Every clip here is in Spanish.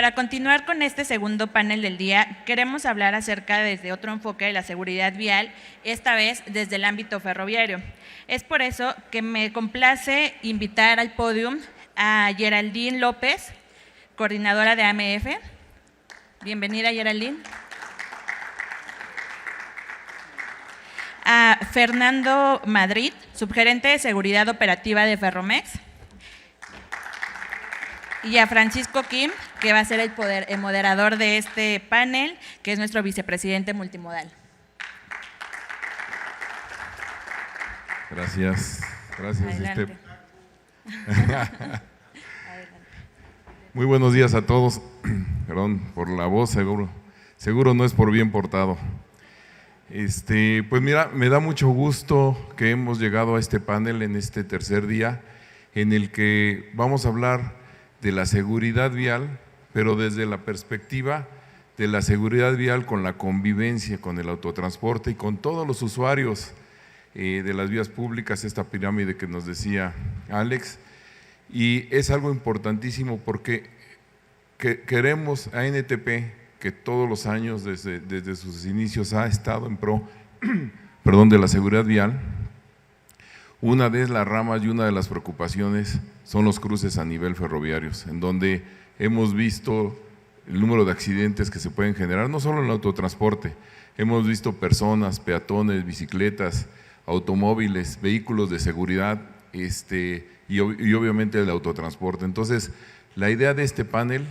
para continuar con este segundo panel del día, queremos hablar acerca desde otro enfoque de la seguridad vial, esta vez desde el ámbito ferroviario. Es por eso que me complace invitar al podium a Geraldine López, coordinadora de AMF. Bienvenida, Geraldine. A Fernando Madrid, subgerente de seguridad operativa de Ferromex. Y a Francisco Kim, que va a ser el moderador de este panel, que es nuestro vicepresidente multimodal. Gracias. Adelante. Muy buenos días a todos. Perdón por la voz, seguro no es por bien portado. Pues mira, me da mucho gusto que hemos llegado a este panel en este tercer día, en el que vamos a hablar de la seguridad vial, pero desde la perspectiva de la seguridad vial con la convivencia, con el autotransporte y con todos los usuarios de las vías públicas, esta pirámide que nos decía Alex. Y es algo importantísimo porque queremos a ANTP, que todos los años desde sus inicios ha estado en pro de la seguridad vial. Una de las ramas y una de las preocupaciones son los cruces a nivel ferroviarios, en donde hemos visto el número de accidentes que se pueden generar, no solo en el autotransporte, hemos visto personas, peatones, bicicletas, automóviles, vehículos de seguridad y obviamente el autotransporte. Entonces, la idea de este panel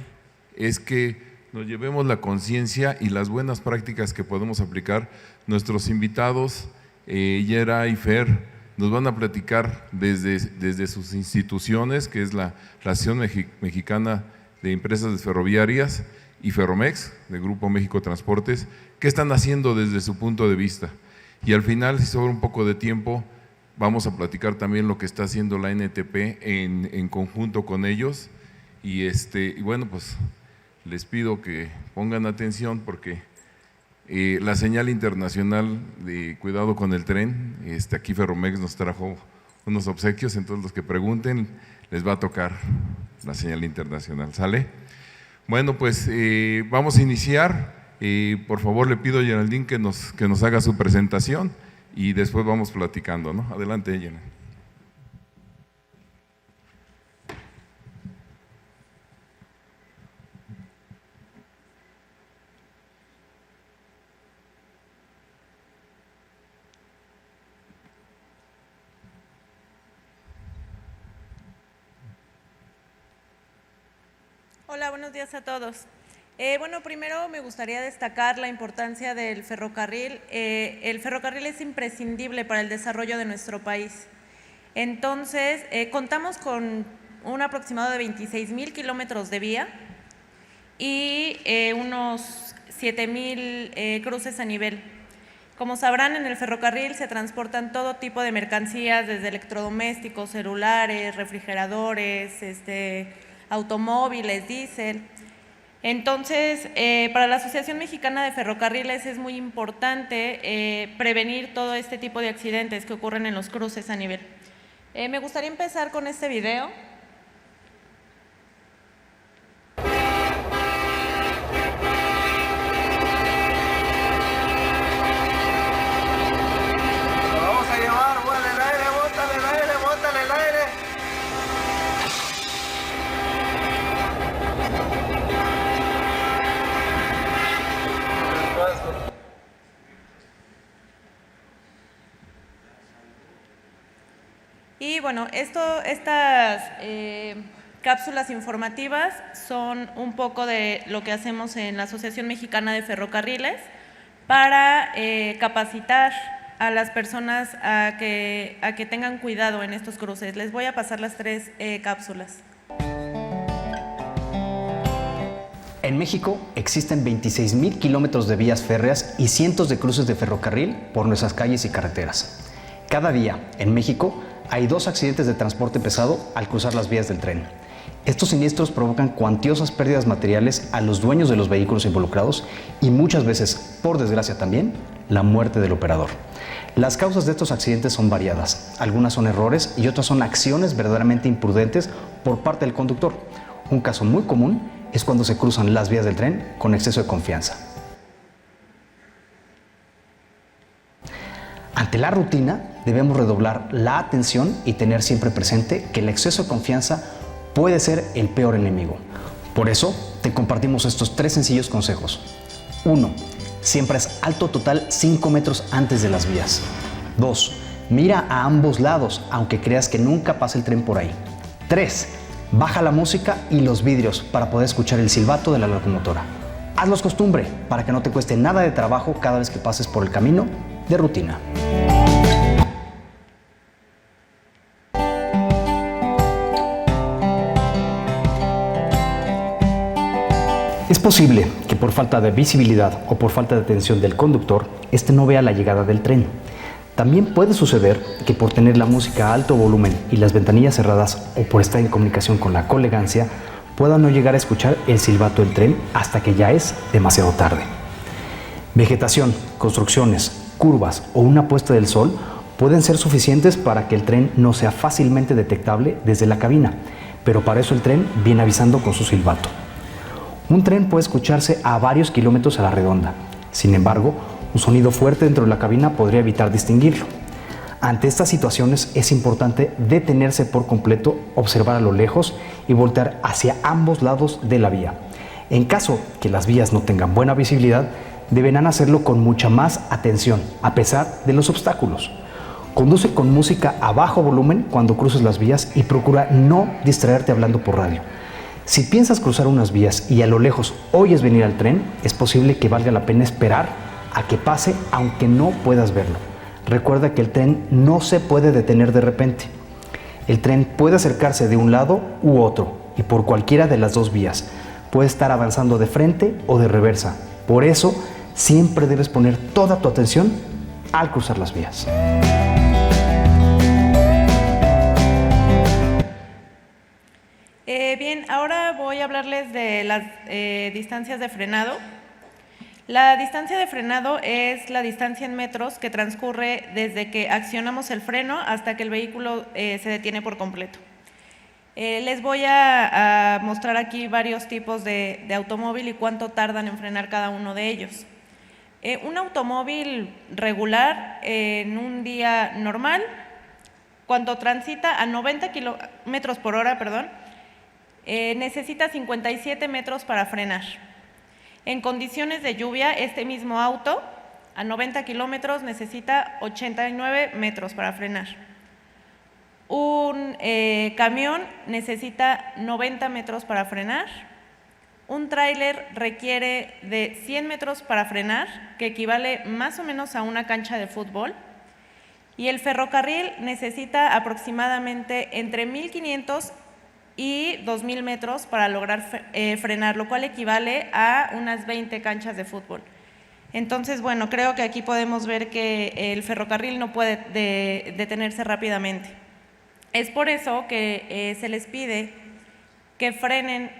es que nos llevemos la conciencia y las buenas prácticas que podemos aplicar. Nuestros invitados, Yera y Fer, nos van a platicar desde sus instituciones, que es la Asociación Mexicana de Empresas Ferroviarias y Ferromex, de Grupo México Transportes, qué están haciendo desde su punto de vista. Y al final, si sobra un poco de tiempo, vamos a platicar también lo que está haciendo la ANTP en conjunto con ellos. Y bueno, pues les pido que pongan atención porque la señal internacional de cuidado con el tren, aquí Ferromex nos trajo unos obsequios, entonces los que pregunten les va a tocar la señal internacional, ¿sale? Bueno, pues vamos a iniciar. Por favor, le pido a Geraldine que nos haga su presentación y después vamos platicando, ¿no? Adelante, Geraldine. Hola, buenos días a todos. Bueno, primero me gustaría destacar la importancia del ferrocarril. El ferrocarril es imprescindible para el desarrollo de nuestro país. Entonces, contamos con un aproximado de 26,000 kilómetros de vía y unos 7,000 cruces a nivel. Como sabrán, en el ferrocarril se transportan todo tipo de mercancías, desde electrodomésticos, celulares, refrigeradores, automóviles, diésel. Entonces, para la Asociación Mexicana de Ferrocarriles es muy importante prevenir todo este tipo de accidentes que ocurren en los cruces a nivel. Me gustaría empezar con este video. Vamos a llevar, bótale el aire, bótale el aire, bótale el aire. Y bueno, estas cápsulas informativas son un poco de lo que hacemos en la Asociación Mexicana de Ferrocarriles para capacitar a las personas a que tengan cuidado en estos cruces. Les voy a pasar las 3 cápsulas. En México existen 26,000 kilómetros de vías férreas y cientos de cruces de ferrocarril por nuestras calles y carreteras. Cada día, en México, hay 2 accidentes de transporte pesado al cruzar las vías del tren. Estos siniestros provocan cuantiosas pérdidas materiales a los dueños de los vehículos involucrados y muchas veces, por desgracia también, la muerte del operador. Las causas de estos accidentes son variadas. Algunas son errores y otras son acciones verdaderamente imprudentes por parte del conductor. Un caso muy común es cuando se cruzan las vías del tren con exceso de confianza. Ante la rutina, debemos redoblar la atención y tener siempre presente que el exceso de confianza puede ser el peor enemigo. Por eso, te compartimos estos 3 sencillos consejos. 1. Siempre haz alto total 5 metros antes de las vías. 2. Mira a ambos lados, aunque creas que nunca pasa el tren por ahí. 3. Baja la música y los vidrios para poder escuchar el silbato de la locomotora. Hazlos costumbre para que no te cueste nada de trabajo cada vez que pases por el camino de rutina. Es posible que por falta de visibilidad o por falta de atención del conductor, este no vea la llegada del tren. También puede suceder que por tener la música a alto volumen y las ventanillas cerradas o por estar en comunicación con la colegancia, pueda no llegar a escuchar el silbato del tren hasta que ya es demasiado tarde. Vegetación, construcciones, curvas o una puesta del sol pueden ser suficientes para que el tren no sea fácilmente detectable desde la cabina, pero para eso el tren viene avisando con su silbato. Un tren puede escucharse a varios kilómetros a la redonda. Sin embargo, un sonido fuerte dentro de la cabina podría evitar distinguirlo. Ante estas situaciones es importante detenerse por completo, observar a lo lejos y voltear hacia ambos lados de la vía. En caso que las vías no tengan buena visibilidad, deberán hacerlo con mucha más atención, a pesar de los obstáculos. Conduce con música a bajo volumen cuando cruces las vías y procura no distraerte hablando por radio. Si piensas cruzar unas vías y a lo lejos oyes venir al tren, es posible que valga la pena esperar a que pase aunque no puedas verlo. Recuerda que el tren no se puede detener de repente. El tren puede acercarse de un lado u otro y por cualquiera de las dos vías. Puede estar avanzando de frente o de reversa. Por eso, siempre debes poner toda tu atención al cruzar las vías. Bien, ahora voy a hablarles de las distancias de frenado. La distancia de frenado es la distancia en metros que transcurre desde que accionamos el freno hasta que el vehículo se detiene por completo. Les voy a mostrar aquí varios tipos de automóvil y cuánto tardan en frenar cada uno de ellos. Un automóvil regular en un día normal, cuando transita a 90 kilómetros por hora, necesita 57 metros para frenar. En condiciones de lluvia, este mismo auto a 90 kilómetros necesita 89 metros para frenar. Un camión necesita 90 metros para frenar. Un tráiler requiere de 100 metros para frenar, que equivale más o menos a una cancha de fútbol. Y el ferrocarril necesita aproximadamente entre 1.500 y 2.000 metros para lograr frenar, lo cual equivale a unas 20 canchas de fútbol. Entonces, bueno, creo que aquí podemos ver que el ferrocarril no puede detenerse rápidamente. Es por eso que se les pide que frenen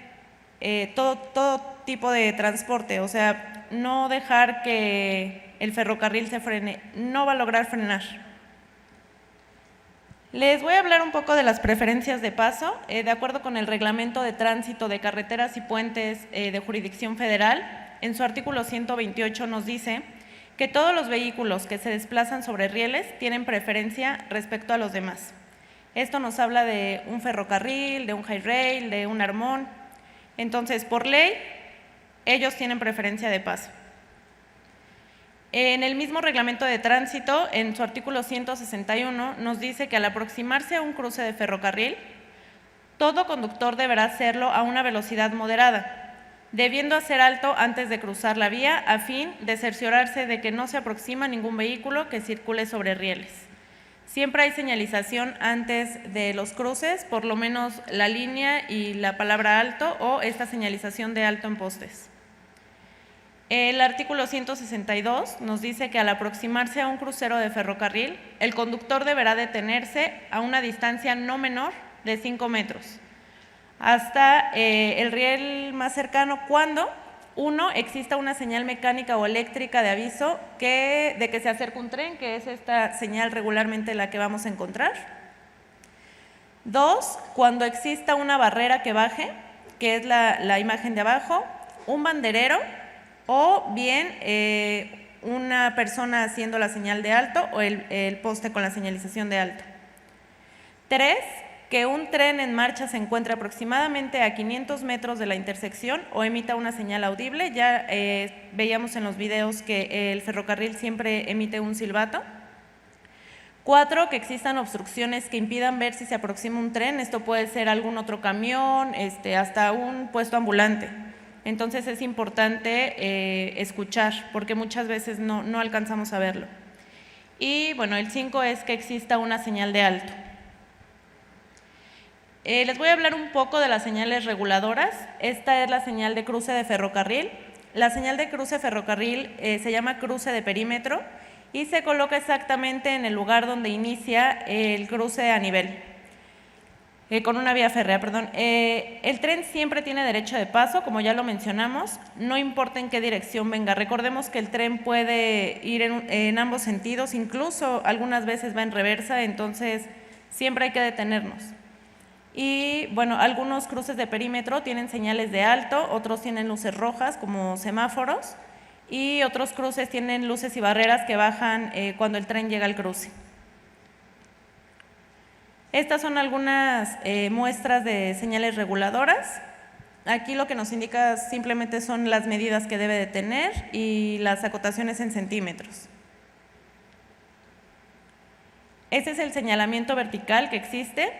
todo tipo de transporte, o sea, no dejar que el ferrocarril se frene, no va a lograr frenar. Les voy a hablar un poco de las preferencias de paso. De acuerdo con el Reglamento de Tránsito de Carreteras y Puentes de Jurisdicción Federal, en su artículo 128 nos dice que todos los vehículos que se desplazan sobre rieles tienen preferencia respecto a los demás. Esto nos habla de un ferrocarril, de un high rail, de un armón. Entonces, por ley, ellos tienen preferencia de paso. En el mismo reglamento de tránsito, en su artículo 161, nos dice que al aproximarse a un cruce de ferrocarril, todo conductor deberá hacerlo a una velocidad moderada, debiendo hacer alto antes de cruzar la vía a fin de cerciorarse de que no se aproxima ningún vehículo que circule sobre rieles. Siempre hay señalización antes de los cruces, por lo menos la línea y la palabra alto o esta señalización de alto en postes. El artículo 162 nos dice que al aproximarse a un crucero de ferrocarril, el conductor deberá detenerse a una distancia no menor de 5 metros hasta el riel más cercano cuando, 1, exista una señal mecánica o eléctrica de aviso de que se acerca un tren, que es esta señal regularmente la que vamos a encontrar. 2, cuando exista una barrera que baje, que es la imagen de abajo, un banderero o bien una persona haciendo la señal de alto o el poste con la señalización de alto. 3, que un tren en marcha se encuentre aproximadamente a 500 metros de la intersección o emita una señal audible. Ya veíamos en los videos que el ferrocarril siempre emite un silbato. 4, que existan obstrucciones que impidan ver si se aproxima un tren. Esto puede ser algún otro camión, hasta un puesto ambulante. Entonces es importante escuchar, porque muchas veces no alcanzamos a verlo. Y bueno, el 5 es que exista una señal de alto. Les voy a hablar un poco de las señales reguladoras. Esta es la señal de cruce de ferrocarril. La señal de cruce ferrocarril se llama cruce de perímetro y se coloca exactamente en el lugar donde inicia el cruce a nivel, con una vía férrea, perdón. El tren siempre tiene derecho de paso, como ya lo mencionamos, no importa en qué dirección venga. Recordemos que el tren puede ir en ambos sentidos, incluso algunas veces va en reversa, entonces siempre hay que detenernos. Y bueno, algunos cruces de perímetro tienen señales de alto, otros tienen luces rojas como semáforos y otros cruces tienen luces y barreras que bajan cuando el tren llega al cruce. Estas son algunas muestras de señales reguladoras. Aquí lo que nos indica simplemente son las medidas que debe de tener y las acotaciones en centímetros. Este es el señalamiento vertical que existe.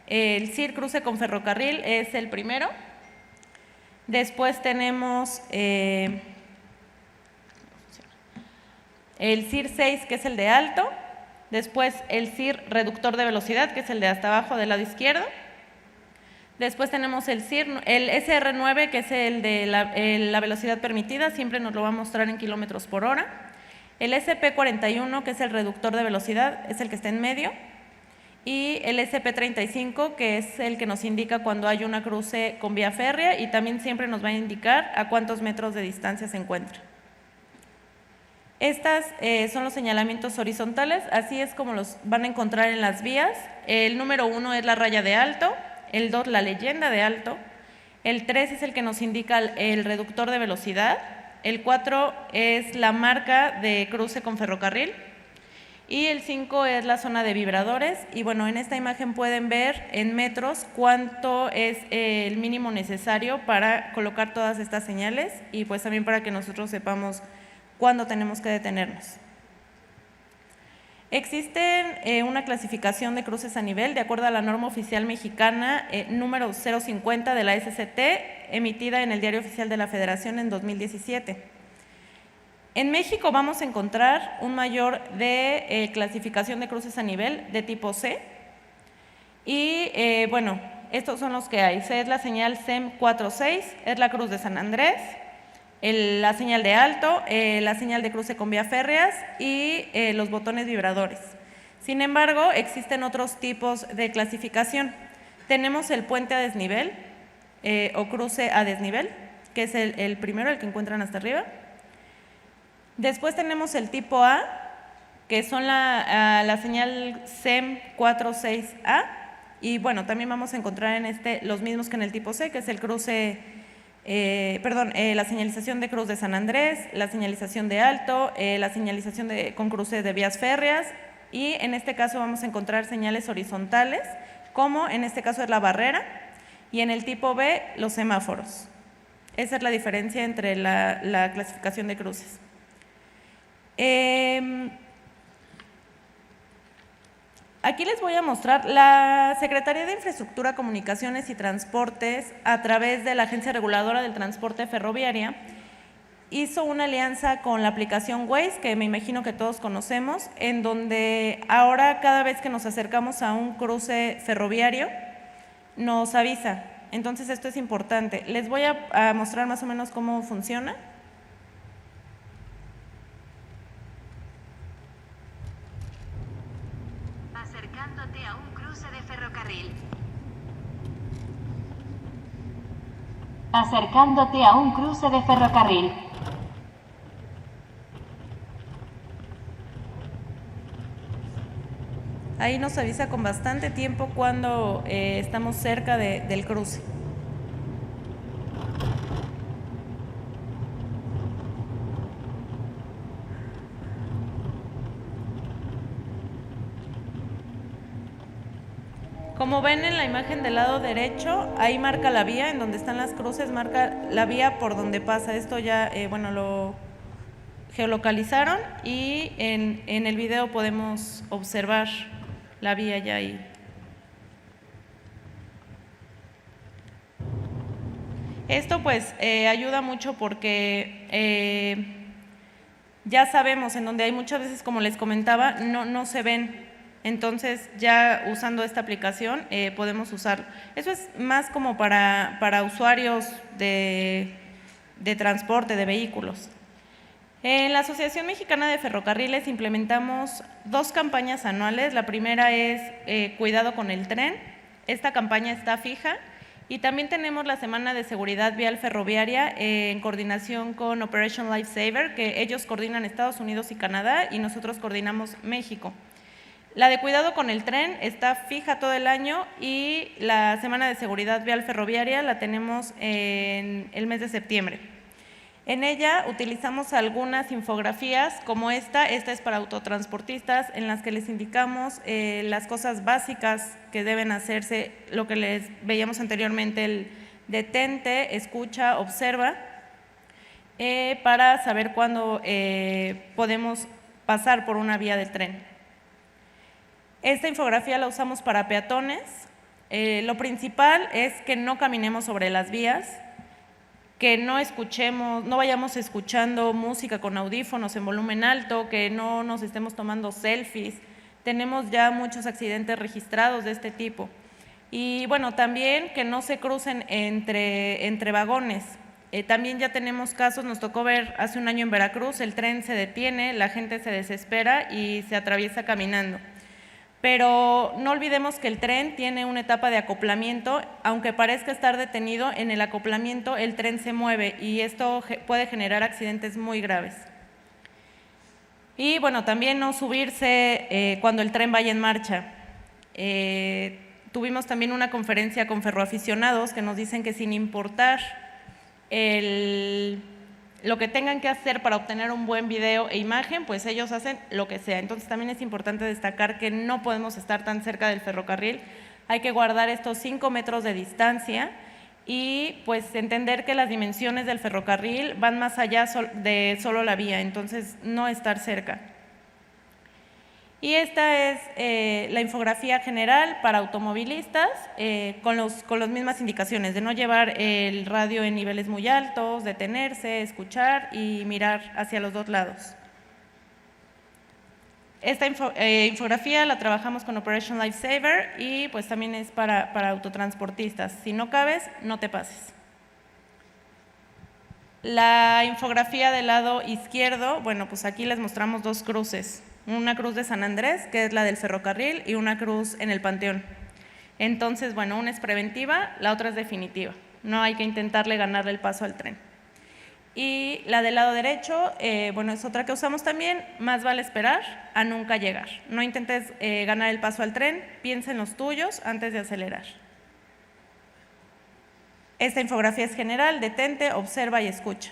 El CIR cruce con ferrocarril es el primero. Después tenemos el CIR 6, que es el de alto. Después el CIR reductor de velocidad, que es el de hasta abajo del lado izquierdo. Después tenemos el SR9, que es el de la velocidad permitida, siempre nos lo va a mostrar en kilómetros por hora. El SP41, que es el reductor de velocidad, es el que está en medio. Y el SP35, que es el que nos indica cuando hay una cruce con vía férrea y también siempre nos va a indicar a cuántos metros de distancia se encuentra. Estas son los señalamientos horizontales, así es como los van a encontrar en las vías. El número 1 es la raya de alto, el 2 la leyenda de alto, el 3 es el que nos indica el reductor de velocidad, el 4 es la marca de cruce con ferrocarril y el 5 es la zona de vibradores. Y bueno, en esta imagen pueden ver en metros cuánto es el mínimo necesario para colocar todas estas señales y pues también para que nosotros sepamos cuándo tenemos que detenernos. Existe una clasificación de cruces a nivel de acuerdo a la norma oficial mexicana número 050 de la SCT, emitida en el Diario Oficial de la Federación en 2017. En México vamos a encontrar un mayor de clasificación de cruces a nivel de tipo C y bueno, estos son los que hay. C es la señal SEM 46, es la cruz de San Andrés, la señal de alto, la señal de cruce con vía férreas y los botones vibradores. Sin embargo, existen otros tipos de clasificación. Tenemos el puente a desnivel o cruce a desnivel, que es el primero, el que encuentran hasta arriba. Después tenemos el tipo A, que son la señal SEM 46A, y bueno, también vamos a encontrar en los mismos que en el tipo C, que es el cruce, la señalización de cruz de San Andrés, la señalización de alto, la señalización con cruces de vías férreas, y en este caso vamos a encontrar señales horizontales, como en este caso es la barrera, y en el tipo B los semáforos. Esa es la diferencia entre la clasificación de cruces. Aquí les voy a mostrar la Secretaría de Infraestructura, Comunicaciones y Transportes, a través de la Agencia Reguladora del Transporte Ferroviaria, hizo una alianza con la aplicación Waze, que me imagino que todos conocemos, en donde ahora cada vez que nos acercamos a un cruce ferroviario, nos avisa. Entonces esto es importante. Les voy a mostrar más o menos cómo funciona. Acercándote a un cruce de ferrocarril. Acercándote a un cruce de ferrocarril. Ahí nos avisa con bastante tiempo cuando estamos cerca del cruce. Como ven en la imagen del lado derecho, ahí marca la vía, en donde están las cruces, marca la vía por donde pasa. Esto ya, bueno, lo geolocalizaron y en el video podemos observar la vía ya ahí. Esto pues ayuda mucho porque ya sabemos en donde hay muchas veces, como les comentaba, no se ven. Entonces ya usando esta aplicación podemos usarlo. Eso es más como para usuarios de transporte, de vehículos. En la Asociación Mexicana de Ferrocarriles implementamos 2 campañas anuales. La primera es Cuidado con el tren. Esta campaña está fija. Y también tenemos la Semana de Seguridad Vial Ferroviaria en coordinación con Operation Lifesaver, que ellos coordinan Estados Unidos y Canadá y nosotros coordinamos México. La de Cuidado con el tren está fija todo el año y la Semana de Seguridad Vial Ferroviaria la tenemos en el mes de septiembre. En ella utilizamos algunas infografías como esta es para autotransportistas, en las que les indicamos las cosas básicas que deben hacerse, lo que les veíamos anteriormente, el detente, escucha, observa, para saber cuándo podemos pasar por una vía del tren. Esta infografía la usamos para peatones. Lo principal es que no caminemos sobre las vías, que no vayamos escuchando música con audífonos en volumen alto, que no nos estemos tomando selfies. Tenemos ya muchos accidentes registrados de este tipo. Y bueno, también que no se crucen entre vagones. También ya tenemos casos, nos tocó ver hace un año en Veracruz, el tren se detiene, la gente se desespera y se atraviesa caminando. Pero no olvidemos que el tren tiene una etapa de acoplamiento. Aunque parezca estar detenido, en el acoplamiento el tren se mueve y esto puede generar accidentes muy graves. Y bueno, también no subirse cuando el tren vaya en marcha. Tuvimos también una conferencia con ferroaficionados que nos dicen que sin importar lo que tengan que hacer para obtener un buen video e imagen, pues ellos hacen lo que sea. Entonces también es importante destacar que no podemos estar tan cerca del ferrocarril, hay que guardar estos 5 metros de distancia y pues entender que las dimensiones del ferrocarril van más allá de solo la vía, entonces no estar cerca. Y esta es la infografía general para automovilistas con las mismas indicaciones de no llevar el radio en niveles muy altos, detenerse, escuchar y mirar hacia los 2 lados. Esta infografía la trabajamos con Operation Lifesaver y pues también es para autotransportistas. Si no cabes, no te pases. La infografía del lado izquierdo, bueno, pues aquí les mostramos 2 cruces. Una cruz de San Andrés, que es la del ferrocarril, y una cruz en el Panteón. Entonces, bueno, una es preventiva, la otra es definitiva. No hay que intentarle ganarle el paso al tren. Y la del lado derecho, bueno, es otra que usamos también, más vale esperar a nunca llegar. No intentes ganar el paso al tren, piensa en los tuyos antes de acelerar. Esta infografía es general, detente, observa y escucha.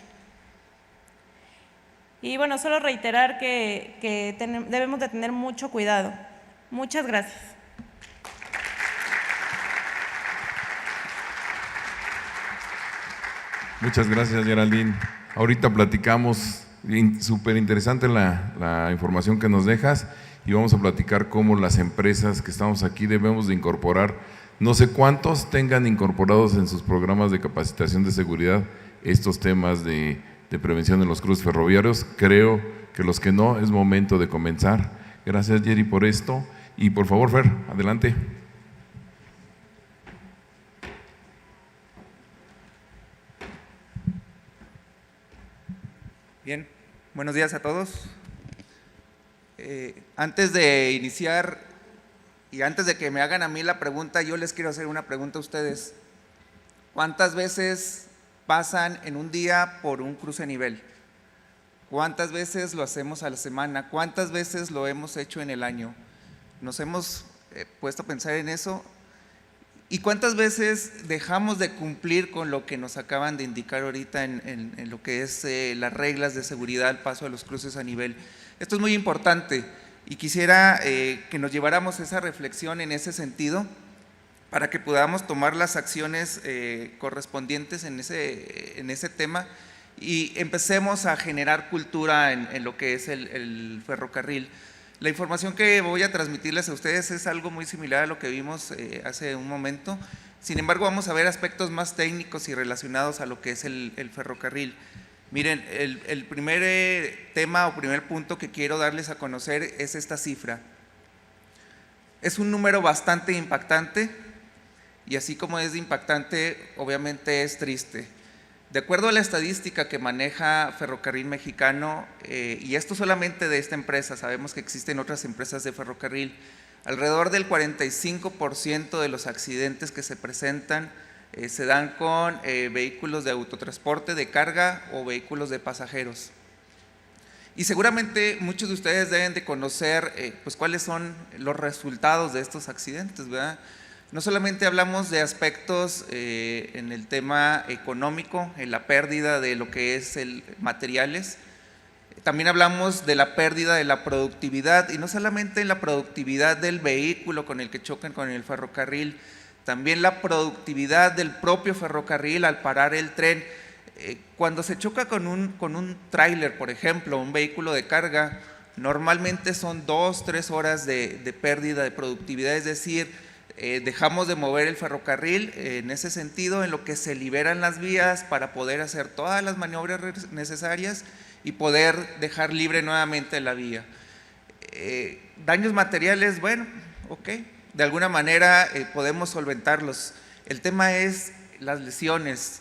Y bueno, solo reiterar que debemos de tener mucho cuidado. Muchas gracias. Muchas gracias, Geraldine. Ahorita platicamos, súper interesante la información que nos dejas y vamos a platicar cómo las empresas que estamos aquí debemos de incorporar, no sé cuántos tengan incorporados en sus programas de capacitación de seguridad estos temas de prevención en los cruces ferroviarios. Creo que los que no, es momento de comenzar. Gracias, Jerry, por esto. Y por favor, Fer, adelante. Bien, buenos días a todos. Antes de iniciar y antes de que me hagan a mí la pregunta, yo les quiero hacer una pregunta a ustedes. ¿Cuántas veces pasan en un día por un cruce a nivel? ¿Cuántas veces lo hacemos a la semana? ¿Cuántas veces lo hemos hecho en el año? ¿Nos hemos puesto a pensar en eso? ¿Y cuántas veces dejamos de cumplir con lo que nos acaban de indicar ahorita en lo que es las reglas de seguridad al paso de los cruces a nivel? Esto es muy importante y quisiera que nos lleváramos esa reflexión en ese sentido para que podamos tomar las acciones correspondientes en ese tema y empecemos a generar cultura en lo que es el ferrocarril. La información que voy a transmitirles a ustedes es algo muy similar a lo que vimos hace un momento. Sin embargo, vamos a ver aspectos más técnicos y relacionados a lo que es el ferrocarril. Miren, el primer tema o primer punto que quiero darles a conocer es esta cifra. Es un número bastante impactante y así como es impactante, obviamente es triste. De acuerdo a la estadística que maneja Ferrocarril Mexicano, y esto solamente de esta empresa, sabemos que existen otras empresas de ferrocarril, alrededor del 45% de los accidentes que se presentan se dan con vehículos de autotransporte de carga o vehículos de pasajeros. Y seguramente muchos de ustedes deben de conocer pues cuáles son los resultados de estos accidentes, ¿verdad? No solamente hablamos de aspectos en el tema económico, en la pérdida de lo que es materiales, también hablamos de la pérdida de la productividad, y no solamente en la productividad del vehículo con el que chocan con el ferrocarril, también la productividad del propio ferrocarril al parar el tren. Cuando se choca con un tráiler, por ejemplo, un vehículo de carga, normalmente son 2-3 horas de pérdida de productividad, es decir, dejamos de mover el ferrocarril en ese sentido, en lo que se liberan las vías para poder hacer todas las maniobras necesarias y poder dejar libre nuevamente la vía. Daños materiales, bueno, ok, de alguna manera podemos solventarlos. El tema es las lesiones.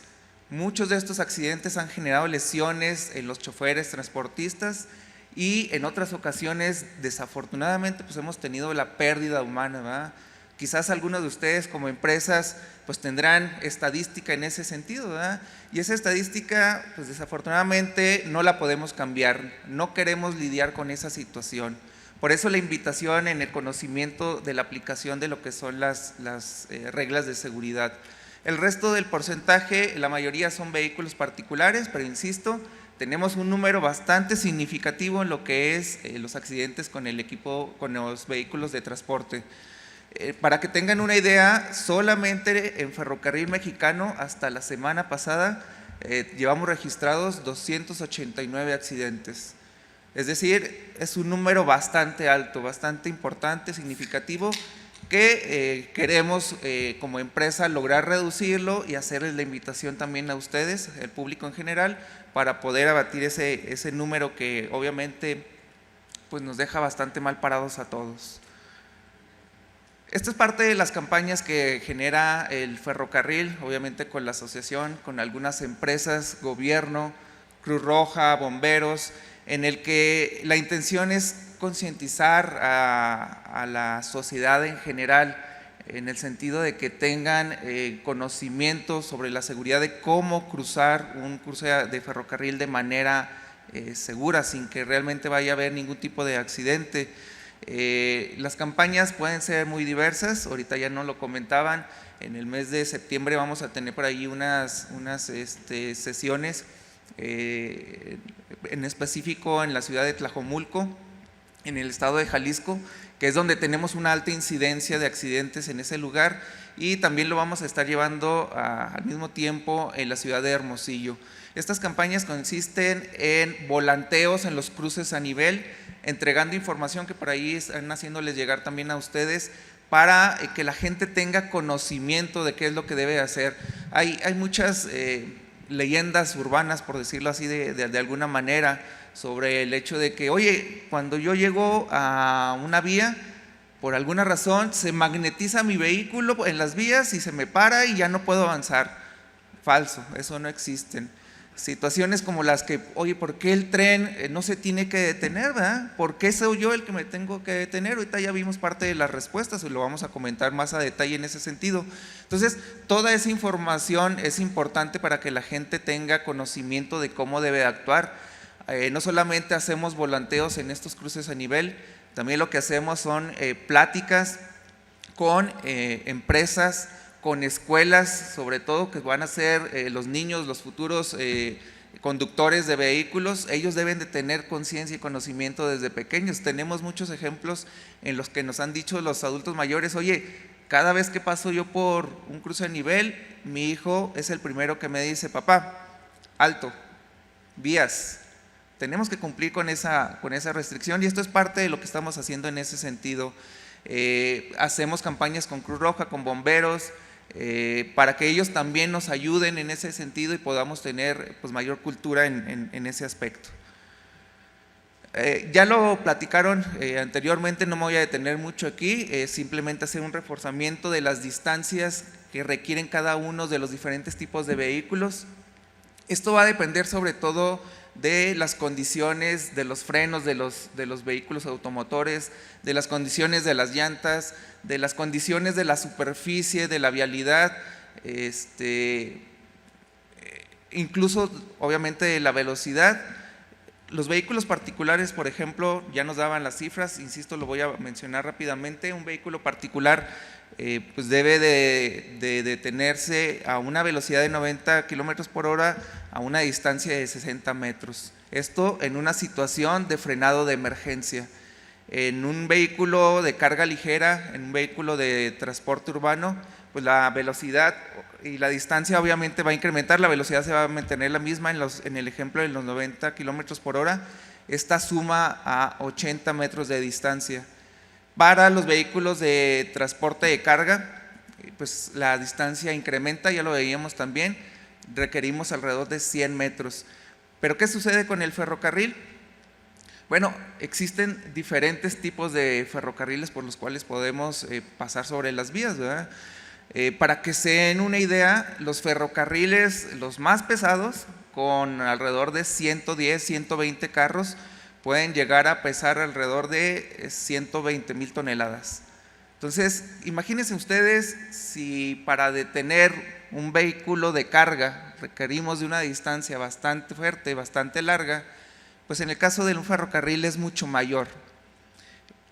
Muchos de estos accidentes han generado lesiones en los choferes, transportistas, y en otras ocasiones, desafortunadamente, pues hemos tenido la pérdida humana, ¿verdad? Quizás algunos de ustedes como empresas pues tendrán estadística en ese sentido, ¿verdad? Y esa estadística pues desafortunadamente no la podemos cambiar, no queremos lidiar con esa situación. Por eso la invitación en el conocimiento de la aplicación de lo que son las reglas de seguridad. El resto del porcentaje, la mayoría son vehículos particulares, pero insisto, tenemos un número bastante significativo en lo que es los accidentes con los vehículos de transporte. Para que tengan una idea, solamente en Ferrocarril Mexicano hasta la semana pasada llevamos registrados 289 accidentes. Es decir, es un número bastante alto, bastante importante, significativo, que queremos como empresa lograr reducirlo y hacerles la invitación también a ustedes, el público en general, para poder abatir ese número que obviamente pues nos deja bastante mal parados a todos. Esta es parte de las campañas que genera el ferrocarril, obviamente con la asociación, con algunas empresas, gobierno, Cruz Roja, bomberos, en el que la intención es concientizar a la sociedad en general, en el sentido de que tengan conocimiento sobre la seguridad de cómo cruzar un cruce de ferrocarril de manera segura, sin que realmente vaya a haber ningún tipo de accidente. Las campañas pueden ser muy diversas, ahorita ya no lo comentaban, en el mes de septiembre vamos a tener por ahí unas sesiones, en específico en la ciudad de Tlajomulco, en el estado de Jalisco, que es donde tenemos una alta incidencia de accidentes en ese lugar, y también lo vamos a estar llevando al mismo tiempo en la ciudad de Hermosillo. Estas campañas consisten en volanteos en los cruces a nivel, entregando información que por ahí están haciéndoles llegar también a ustedes para que la gente tenga conocimiento de qué es lo que debe hacer. Hay muchas leyendas urbanas, por decirlo así de alguna manera, sobre el hecho de que, oye, cuando yo llego a una vía, por alguna razón se magnetiza mi vehículo en las vías y se me para y ya no puedo avanzar. Falso, eso no existe. Situaciones como las que, oye, ¿por qué el tren no se tiene que detener, verdad? ¿Por qué soy yo el que me tengo que detener? Ahorita ya vimos parte de las respuestas y lo vamos a comentar más a detalle en ese sentido. Entonces, toda esa información es importante para que la gente tenga conocimiento de cómo debe actuar. No solamente hacemos volanteos en estos cruces a nivel, también lo que hacemos son pláticas con empresas, con escuelas, sobre todo, que van a ser los niños, los futuros conductores de vehículos. Ellos deben de tener conciencia y conocimiento desde pequeños. Tenemos muchos ejemplos en los que nos han dicho los adultos mayores, oye, Cada vez que paso yo por un cruce de nivel, mi hijo es el primero que me dice: papá, alto, vías. Tenemos que cumplir con esa restricción, y esto es parte de lo que estamos haciendo en ese sentido. Hacemos campañas con Cruz Roja, con bomberos, para que ellos también nos ayuden en ese sentido y podamos tener pues mayor cultura en ese aspecto. Ya lo platicaron anteriormente, no me voy a detener mucho aquí, simplemente hacer un reforzamiento de las distancias que requieren cada uno de los diferentes tipos de vehículos. Esto va a depender sobre todo de las condiciones de los frenos de los vehículos automotores, de las condiciones de las llantas, de las condiciones de la superficie, de la vialidad, incluso obviamente de la velocidad. Los vehículos particulares, por ejemplo, ya nos daban las cifras, insisto, lo voy a mencionar rápidamente. Un vehículo particular pues debe de detenerse a una velocidad de 90 kilómetros por hora a una distancia de 60 metros. Esto en una situación de frenado de emergencia. En un vehículo de carga ligera, en un vehículo de transporte urbano, pues la velocidad y la distancia obviamente va a incrementar, la velocidad se va a mantener la misma en el ejemplo de los 90 kilómetros por hora. Esta suma a 80 metros de distancia. Para los vehículos de transporte de carga, pues la distancia incrementa, ya lo veíamos también, requerimos alrededor de 100 metros. ¿Pero qué sucede con el ferrocarril? Bueno, existen diferentes tipos de ferrocarriles por los cuales podemos pasar sobre las vías, ¿verdad? Para que se den una idea, los ferrocarriles, los más pesados, con alrededor de 110, 120 carros, pueden llegar a pesar alrededor de 120,000 toneladas. Entonces, imagínense ustedes si para detener un vehículo de carga requerimos de una distancia bastante fuerte, bastante larga, pues en el caso de un ferrocarril es mucho mayor.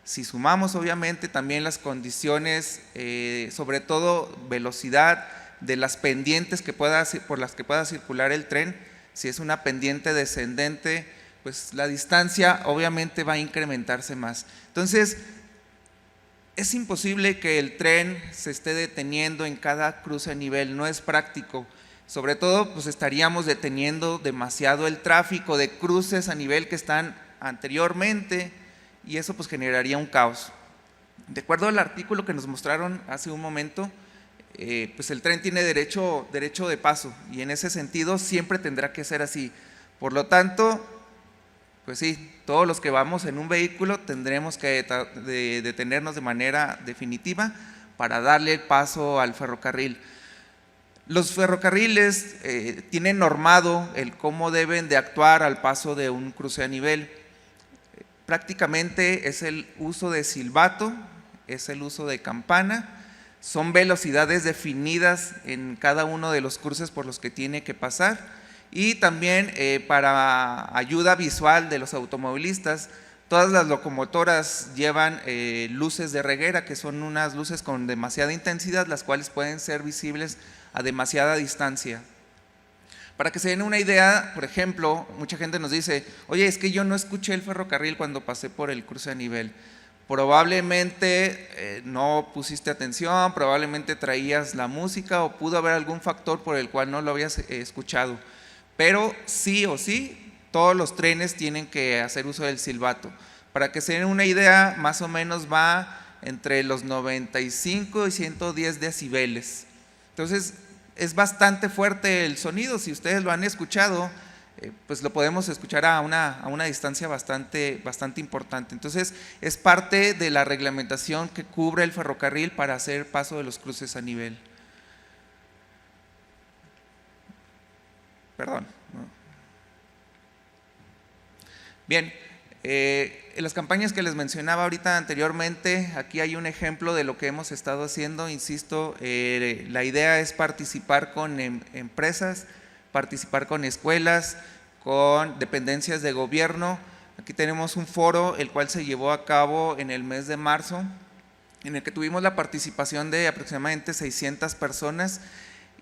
Si sumamos obviamente también las condiciones, sobre todo velocidad, de las pendientes por las que pueda circular el tren, si es una pendiente descendente, pues la distancia obviamente va a incrementarse más. Entonces, es imposible que el tren se esté deteniendo en cada cruce a nivel, no es práctico. Sobre todo, pues estaríamos deteniendo demasiado el tráfico de cruces a nivel que están anteriormente, y eso pues generaría un caos. De acuerdo al artículo que nos mostraron hace un momento, pues el tren tiene derecho de paso, y en ese sentido siempre tendrá que ser así. Por lo tanto, pues sí, todos los que vamos en un vehículo tendremos que detenernos de manera definitiva para darle el paso al ferrocarril. Los ferrocarriles tienen normado el cómo deben de actuar al paso de un cruce a nivel. Prácticamente es el uso de silbato, es el uso de campana, son velocidades definidas en cada uno de los cruces por los que tiene que pasar, y también para ayuda visual de los automovilistas, todas las locomotoras llevan luces de reguera, que son unas luces con demasiada intensidad, las cuales pueden ser visibles a demasiada distancia. Para que se den una idea, por ejemplo, mucha gente nos dice: oye, es que yo no escuché el ferrocarril cuando pasé por el cruce a nivel. Probablemente no pusiste atención, probablemente traías la música, o pudo haber algún factor por el cual no lo habías escuchado. Pero sí o sí, todos los trenes tienen que hacer uso del silbato. Para que se den una idea, más o menos va entre los 95 y 110 decibeles. Entonces, es bastante fuerte el sonido. Si ustedes lo han escuchado, pues lo podemos escuchar a una distancia bastante importante. Entonces, es parte de la reglamentación que cubre el ferrocarril para hacer paso de los cruces a nivel. Perdón. Bien, en las campañas que les mencionaba ahorita anteriormente, aquí hay un ejemplo de lo que hemos estado haciendo. Insisto, la idea es participar con empresas, participar con escuelas, con dependencias de gobierno. Aquí tenemos un foro el cual se llevó a cabo en el mes de marzo, en el que tuvimos la participación de aproximadamente 600 personas,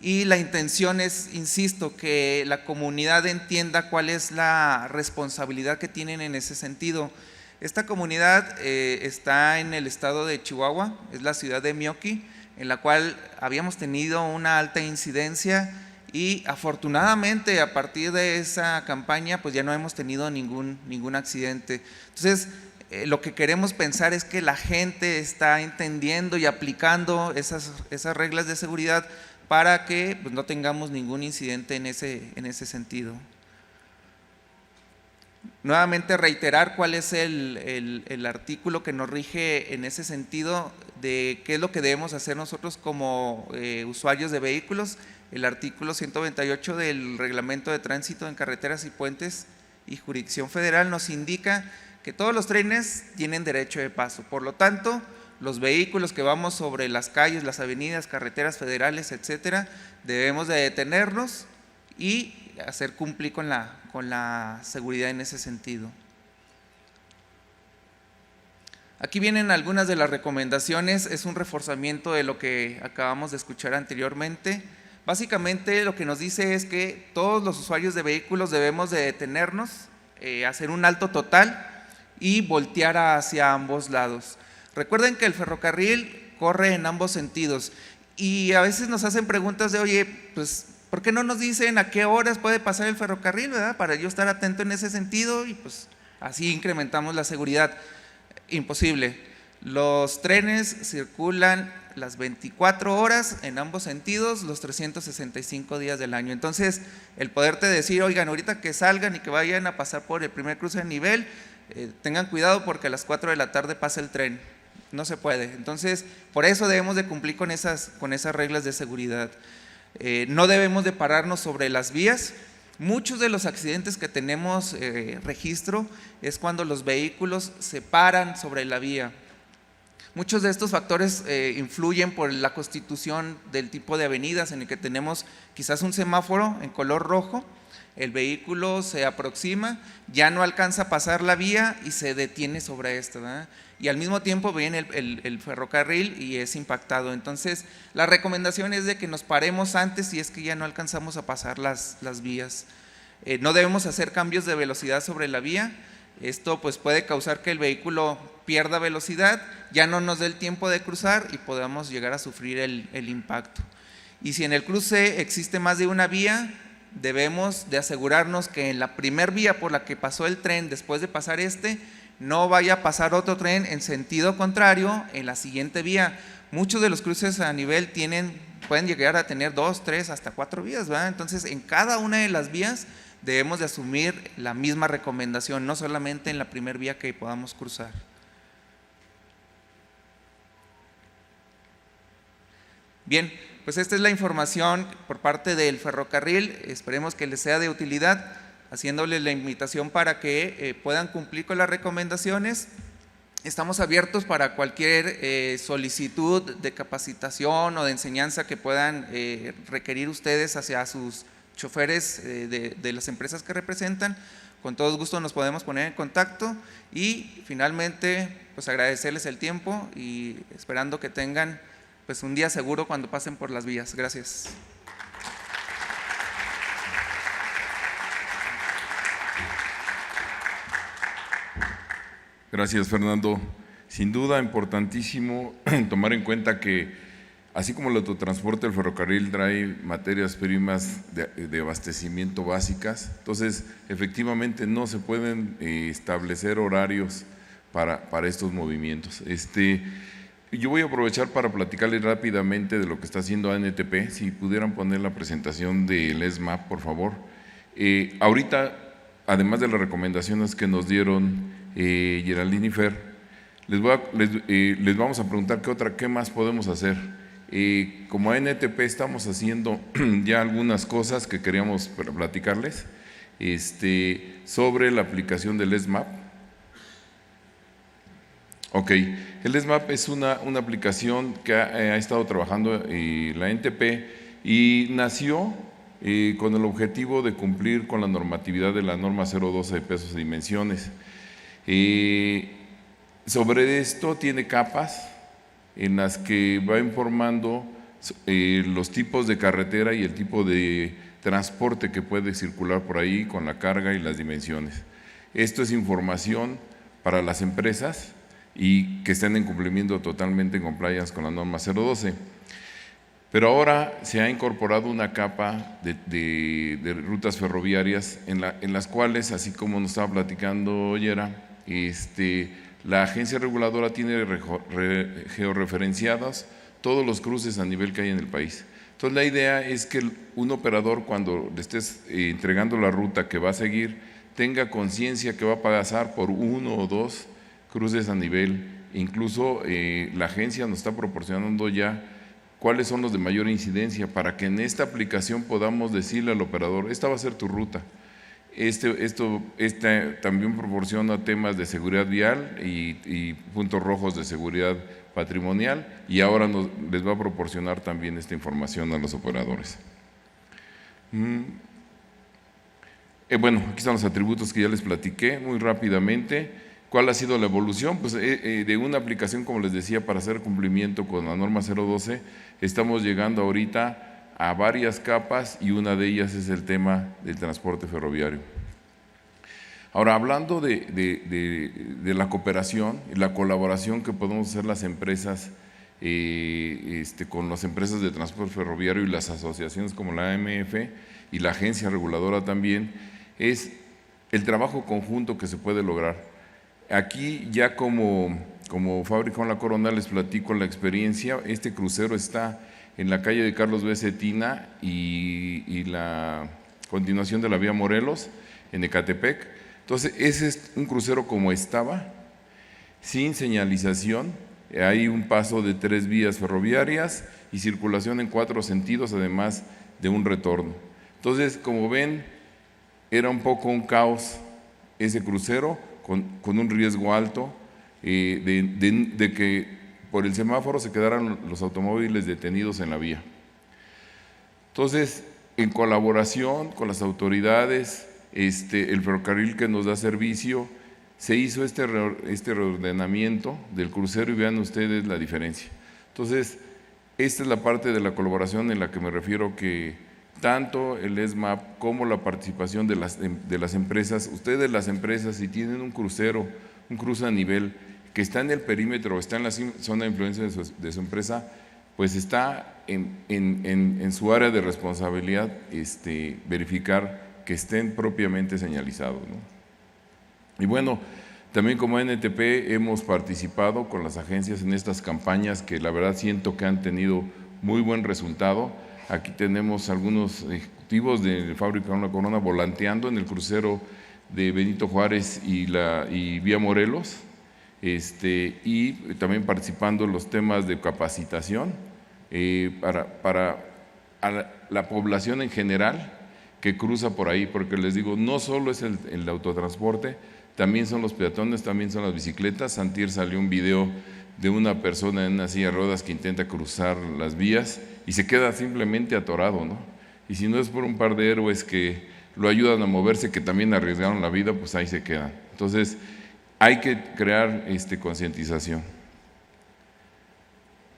y la intención es, insisto, que la comunidad entienda cuál es la responsabilidad que tienen en ese sentido. Esta comunidad está en el estado de Chihuahua, es la ciudad de Mioqui, en la cual habíamos tenido una alta incidencia y afortunadamente a partir de esa campaña pues ya no hemos tenido ningún accidente. Entonces, lo que queremos pensar es que la gente está entendiendo y aplicando esas reglas de seguridad para que pues, no tengamos ningún incidente en ese sentido. Nuevamente reiterar cuál es el artículo que nos rige en ese sentido de qué es lo que debemos hacer nosotros como usuarios de vehículos. El artículo 198 del Reglamento de Tránsito en Carreteras y Puentes y Jurisdicción Federal nos indica que todos los trenes tienen derecho de paso. Por lo tanto, los vehículos que vamos sobre las calles, las avenidas, carreteras federales, etcétera, debemos de detenernos y hacer cumplir con la seguridad en ese sentido. Aquí vienen algunas de las recomendaciones, es un reforzamiento de lo que acabamos de escuchar anteriormente. Básicamente lo que nos dice es que todos los usuarios de vehículos debemos de detenernos, hacer un alto total y voltear hacia ambos lados. Recuerden que el ferrocarril corre en ambos sentidos y a veces nos hacen preguntas de, oye, pues, ¿por qué no nos dicen a qué horas puede pasar el ferrocarril, verdad? Para yo estar atento en ese sentido y pues así incrementamos la seguridad. Imposible. Los trenes circulan las 24 horas en ambos sentidos, los 365 días del año. Entonces, el poderte decir, oigan, ahorita que salgan y que vayan a pasar por el primer cruce de nivel, tengan cuidado porque a las 4 de la tarde pasa el tren. No se puede. Entonces, por eso debemos de cumplir con esas reglas de seguridad. No debemos de pararnos sobre las vías. Muchos de los accidentes que tenemos registro es cuando los vehículos se paran sobre la vía. Muchos de estos factores influyen por la constitución del tipo de avenidas en el que tenemos quizás un semáforo en color rojo, el vehículo se aproxima, ya no alcanza a pasar la vía y se detiene sobre esta, ¿verdad? Y al mismo tiempo viene el ferrocarril y es impactado. Entonces, la recomendación es de que nos paremos antes si es que ya no alcanzamos a pasar las vías. No debemos hacer cambios de velocidad sobre la vía. Esto pues puede causar que el vehículo pierda velocidad, ya no nos dé el tiempo de cruzar y podamos llegar a sufrir el impacto. Y si en el cruce existe más de una vía, debemos de asegurarnos que en la primer vía por la que pasó el tren, después de pasar no vaya a pasar otro tren en sentido contrario en la siguiente vía. Muchos de los cruces a nivel pueden llegar a tener 2, 3, hasta 4 vías, ¿verdad? Entonces, en cada una de las vías debemos de asumir la misma recomendación, no solamente en la primera vía que podamos cruzar. Bien, pues esta es la información por parte del ferrocarril, esperemos que les sea de utilidad, haciéndoles la invitación para que puedan cumplir con las recomendaciones. Estamos abiertos para cualquier solicitud de capacitación o de enseñanza que puedan requerir ustedes hacia sus choferes de las empresas que representan. Con todo gusto nos podemos poner en contacto y finalmente pues agradecerles el tiempo y esperando que tengan pues un día seguro cuando pasen por las vías. Gracias. Gracias, Fernando. Sin duda, importantísimo tomar en cuenta que, así como el autotransporte, el ferrocarril trae materias primas de abastecimiento básicas, entonces, efectivamente, no se pueden establecer horarios para estos movimientos. Yo voy a aprovechar para platicarles rápidamente de lo que está haciendo ANTP. Si pudieran poner la presentación del ESMAP, por favor. Ahorita, además de las recomendaciones que nos dieron Geraldine y Fer, les vamos a preguntar qué más podemos hacer. Como ANTP estamos haciendo ya algunas cosas que queríamos platicarles sobre la aplicación del ESMAP. Ok, el ESMAP es una aplicación que ha estado trabajando la ANTP y nació con el objetivo de cumplir con la normatividad de la norma 012 de pesos y dimensiones. Sobre esto tiene capas en las que va informando los tipos de carretera y el tipo de transporte que puede circular por ahí con la carga y las dimensiones. Esto es información para las empresas y que estén en cumplimiento totalmente en compliance con la norma 012. Pero ahora se ha incorporado una capa de rutas ferroviarias en las cuales, así como nos estaba platicando Yera, la agencia reguladora tiene georreferenciados todos los cruces a nivel que hay en el país. Entonces la idea es que un operador, cuando le estés entregando la ruta que va a seguir, tenga conciencia que va a pasar por 1 o 2 cruces a nivel. Incluso la agencia nos está proporcionando ya cuáles son los de mayor incidencia para que en esta aplicación podamos decirle al operador, esta va a ser tu ruta. También proporciona temas de seguridad vial y puntos rojos de seguridad patrimonial, y ahora les va a proporcionar también esta información a los operadores. Bueno, aquí están los atributos que ya les platiqué muy rápidamente. ¿Cuál ha sido la evolución? Pues de una aplicación, como les decía, para hacer cumplimiento con la norma 012, estamos llegando ahorita a varias capas y una de ellas es el tema del transporte ferroviario. Ahora, hablando de la cooperación y la colaboración que podemos hacer las empresas con las empresas de transporte ferroviario y las asociaciones como la AMF y la agencia reguladora también, es el trabajo conjunto que se puede lograr. Aquí ya como Fábrica Juan La Corona les platico la experiencia. Este crucero está en la calle de Carlos B. Cetina y la continuación de la vía Morelos en Ecatepec. Entonces ese es un crucero como estaba, sin señalización. Hay un paso de 3 vías ferroviarias y circulación en 4 sentidos, además de un retorno. Entonces, como ven, era un poco un caos ese crucero, con un riesgo alto de que por el semáforo se quedaran los automóviles detenidos en la vía. Entonces, en colaboración con las autoridades, el ferrocarril que nos da servicio, se hizo este reordenamiento del crucero y vean ustedes la diferencia. Entonces, esta es la parte de la colaboración en la que me refiero, que tanto el ESMAP como la participación de las empresas, ustedes las empresas, si tienen un cruce a nivel que está en el perímetro, está en la zona de influencia de su empresa, pues está en su área de responsabilidad verificar que estén propiamente señalizados, ¿no? Y bueno, también como NTP hemos participado con las agencias en estas campañas que la verdad siento que han tenido muy buen resultado. Aquí tenemos algunos ejecutivos de Fábrica Juan La Corona volanteando en el crucero de Benito Juárez y vía Morelos, y también participando en los temas de capacitación para la población en general que cruza por ahí, porque les digo, no solo es el autotransporte, también son los peatones, también son las bicicletas. Antier salió un video de una persona en una silla de ruedas que intenta cruzar las vías y se queda simplemente atorado, ¿no? Y si no es por un par de héroes que lo ayudan a moverse, que también arriesgaron la vida, pues ahí se quedan. Entonces, hay que crear concientización.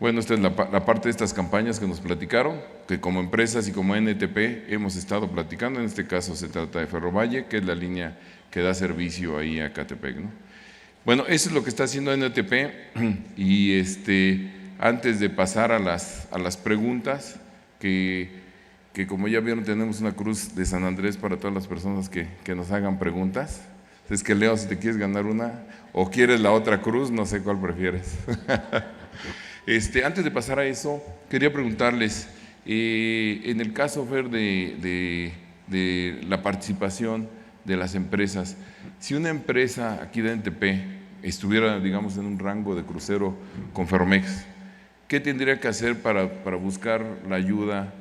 Bueno, esta es la parte de estas campañas que nos platicaron, que como empresas y como NTP hemos estado platicando. En este caso se trata de Ferrovalle, que es la línea que da servicio ahí a Ecatepec, ¿no? Bueno, eso es lo que está haciendo NTP y antes de pasar a las preguntas, que como ya vieron tenemos una cruz de San Andrés para todas las personas que nos hagan preguntas. Es que Leo, si te quieres ganar una o quieres la otra cruz, no sé cuál prefieres. Antes de pasar a eso, quería preguntarles, en el caso, Fer, de la participación de las empresas, si una empresa aquí de NTP estuviera, digamos, en un rango de crucero con Ferromex, ¿qué tendría que hacer para buscar la ayuda,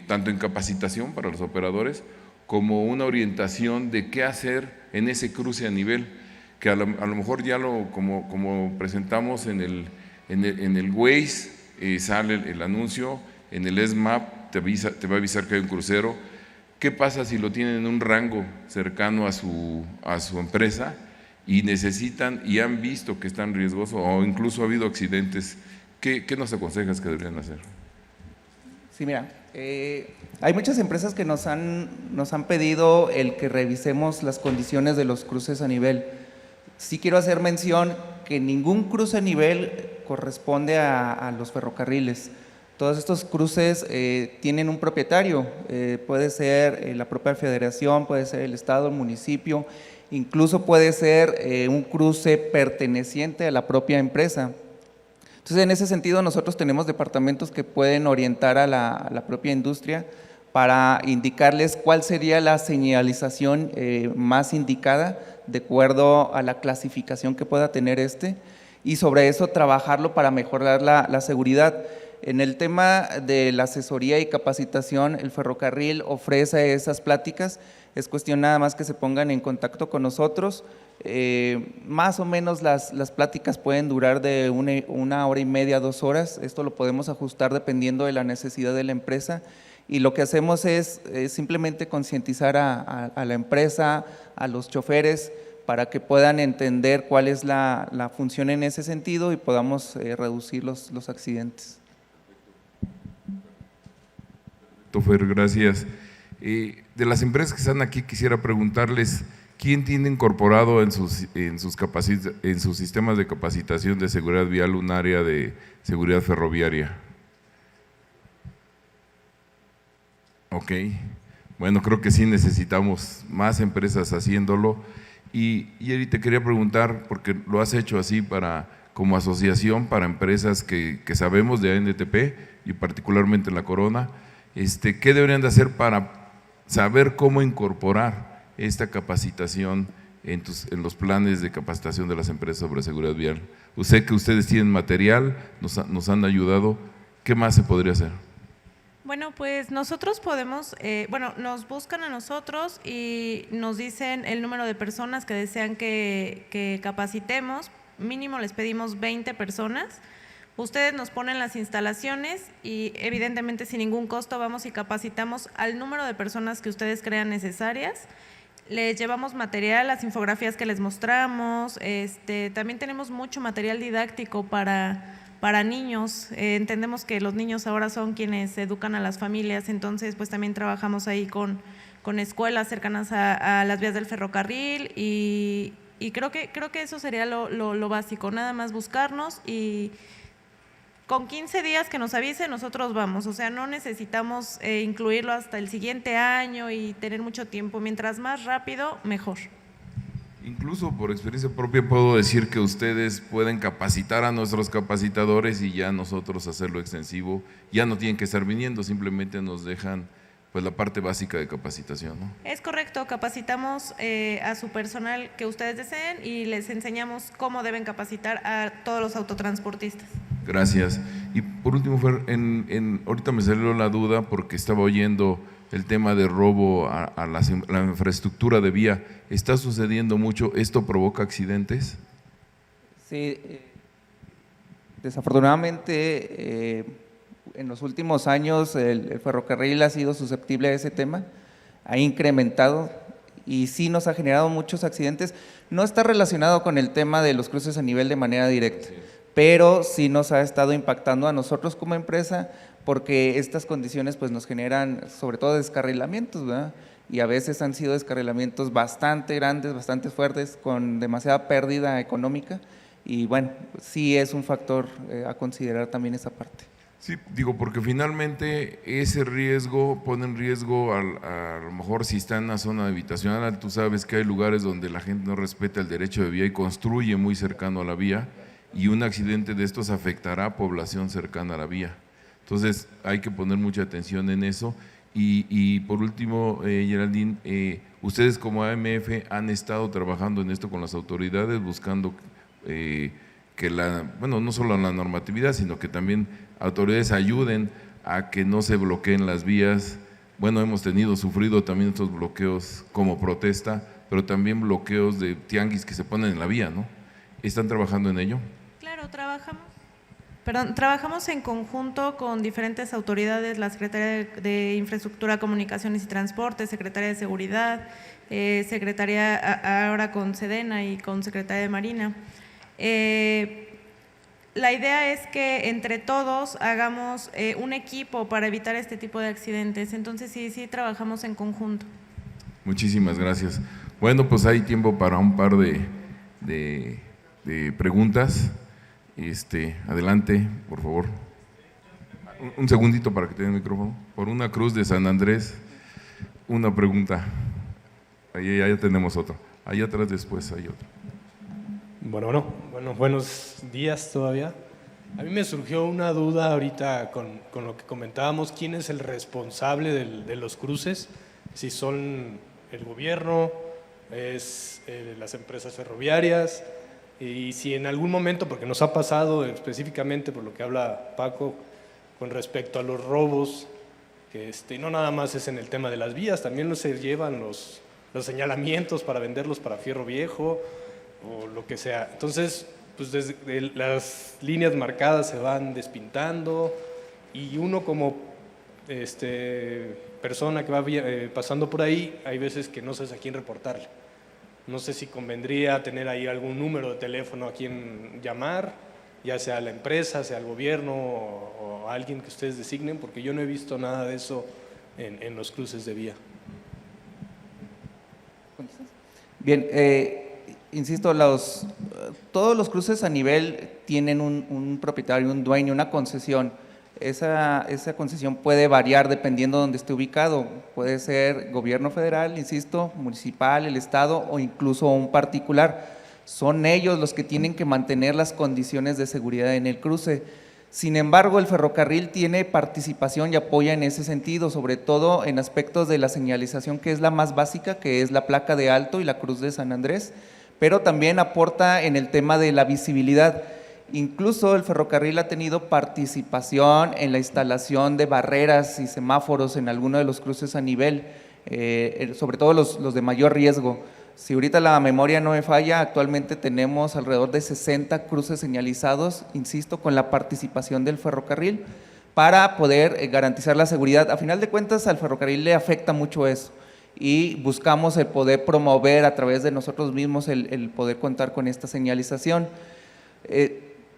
tanto en capacitación para los operadores, como una orientación de qué hacer en ese cruce a nivel, que a lo mejor ya como presentamos en el Waze, sale el anuncio, en el ESMAP te va a avisar que hay un crucero? ¿Qué pasa si lo tienen en un rango cercano a su empresa y necesitan y han visto que están riesgosos o incluso ha habido accidentes? ¿Qué nos aconsejas que deberían hacer? Sí, mira, hay muchas empresas que nos han pedido el que revisemos las condiciones de los cruces a nivel. Sí quiero hacer mención que ningún cruce a nivel corresponde a los ferrocarriles. Todos estos cruces tienen un propietario, puede ser la propia federación, puede ser el estado, el municipio, incluso puede ser un cruce perteneciente a la propia empresa. Entonces, en ese sentido, nosotros tenemos departamentos que pueden orientar a la propia industria para indicarles cuál sería la señalización más indicada de acuerdo a la clasificación que pueda tener y sobre eso trabajarlo para mejorar la seguridad. En el tema de la asesoría y capacitación, el ferrocarril ofrece esas pláticas, es cuestión nada más que se pongan en contacto con nosotros. Más o menos las pláticas pueden durar de 1 hora y media, 2 horas, esto lo podemos ajustar dependiendo de la necesidad de la empresa, y lo que hacemos es simplemente concientizar a la empresa, a los choferes, para que puedan entender cuál es la función en ese sentido y podamos reducir los accidentes. Fer, gracias. De las empresas que están aquí, quisiera preguntarles, ¿quién tiene incorporado en sus sistemas de capacitación de seguridad vial un área de seguridad ferroviaria? Ok, bueno, creo que sí necesitamos más empresas haciéndolo. Y Eri, te quería preguntar, porque lo has hecho así como asociación para empresas que sabemos de ANTP y particularmente en la Corona, ¿qué deberían de hacer para saber cómo incorporar esta capacitación en los planes de capacitación de las empresas sobre seguridad vial? Sé que ustedes tienen material, nos han ayudado, ¿qué más se podría hacer? Bueno, pues nosotros podemos, nos buscan a nosotros y nos dicen el número de personas que desean que capacitemos, mínimo les pedimos 20 personas. Ustedes nos ponen las instalaciones y evidentemente sin ningún costo vamos y capacitamos al número de personas que ustedes crean necesarias. Les llevamos material, las infografías que les mostramos, también tenemos mucho material didáctico para niños. Entendemos que los niños ahora son quienes educan a las familias, entonces pues también trabajamos ahí con escuelas cercanas a las vías del ferrocarril y creo que eso sería lo básico, nada más buscarnos y con 15 días que nos avise nosotros vamos, o sea, no necesitamos incluirlo hasta el siguiente año y tener mucho tiempo, mientras más rápido, mejor. Incluso por experiencia propia puedo decir que ustedes pueden capacitar a nuestros capacitadores y ya nosotros hacerlo extensivo, ya no tienen que estar viniendo, simplemente nos dejan pues la parte básica de capacitación, ¿no? Es correcto, capacitamos a su personal que ustedes deseen y les enseñamos cómo deben capacitar a todos los autotransportistas. Gracias. Y por último, Fer, ahorita me salió la duda porque estaba oyendo el tema de robo a la infraestructura de vía. ¿Está sucediendo mucho? ¿Esto provoca accidentes? Sí, desafortunadamente en los últimos años el ferrocarril ha sido susceptible a ese tema, ha incrementado y sí nos ha generado muchos accidentes. No está relacionado con el tema de los cruces a nivel de manera directa, pero sí nos ha estado impactando a nosotros como empresa porque estas condiciones pues nos generan sobre todo descarrilamientos, ¿verdad? Y a veces han sido descarrilamientos bastante grandes, bastante fuertes, con demasiada pérdida económica y bueno, sí es un factor a considerar también esa parte. Sí, digo, porque finalmente ese riesgo pone en riesgo a lo mejor si está en una zona habitacional, tú sabes que hay lugares donde la gente no respeta el derecho de vía y construye muy cercano a la vía y un accidente de estos afectará a población cercana a la vía. Entonces hay que poner mucha atención en eso y por último, Geraldine, ustedes como AMF han estado trabajando en esto con las autoridades buscando que no solo la normatividad, sino que también autoridades ayuden a que no se bloqueen las vías. Bueno, hemos sufrido también estos bloqueos como protesta, pero también bloqueos de tianguis que se ponen en la vía, ¿no? ¿Están trabajando en ello? Claro, trabajamos en conjunto con diferentes autoridades, la Secretaría de Infraestructura, Comunicaciones y Transporte, Secretaría de Seguridad, Secretaría ahora con Sedena y con Secretaría de Marina. La idea es que entre todos hagamos un equipo para evitar este tipo de accidentes, entonces sí trabajamos en conjunto. Muchísimas gracias. Bueno, pues hay tiempo para un par de preguntas. Adelante, por favor. Un segundito para que tenga el micrófono. Por una cruz de San Andrés, una pregunta. Ahí ya tenemos otro. Ahí atrás después hay otro. Bueno, buenos días todavía. A mí me surgió una duda ahorita con lo que comentábamos. ¿Quién es el responsable de los cruces? Si son el gobierno, es las empresas ferroviarias, y si en algún momento, porque nos ha pasado específicamente por lo que habla Paco con respecto a los robos, que no nada más es en el tema de las vías, también se llevan los señalamientos para venderlos para fierro viejo o lo que sea. Entonces, pues desde las líneas marcadas se van despintando y uno como persona que va pasando por ahí, hay veces que no sabes a quién reportarle. No sé si convendría tener ahí algún número de teléfono a quien llamar, ya sea a la empresa, sea al gobierno o a alguien que ustedes designen, porque yo no he visto nada de eso en los cruces de vía. Bien, insisto, todos los cruces a nivel tienen un propietario, un dueño, una concesión. Esa concesión puede variar dependiendo de donde esté ubicado. Puede ser gobierno federal, insisto, municipal, el estado o incluso un particular. Son ellos los que tienen que mantener las condiciones de seguridad en el cruce. Sin embargo, el ferrocarril tiene participación y apoya en ese sentido, sobre todo en aspectos de la señalización, que es la más básica, que es la placa de alto y la cruz de San Andrés, pero también aporta en el tema de la visibilidad. Incluso el ferrocarril ha tenido participación en la instalación de barreras y semáforos en algunos de los cruces a nivel, sobre todo los de mayor riesgo. Si ahorita la memoria no me falla, actualmente tenemos alrededor de 60 cruces señalizados, insisto, con la participación del ferrocarril para poder garantizar la seguridad. A final de cuentas, al ferrocarril le afecta mucho eso y buscamos el poder promover a través de nosotros mismos el poder contar con esta señalización.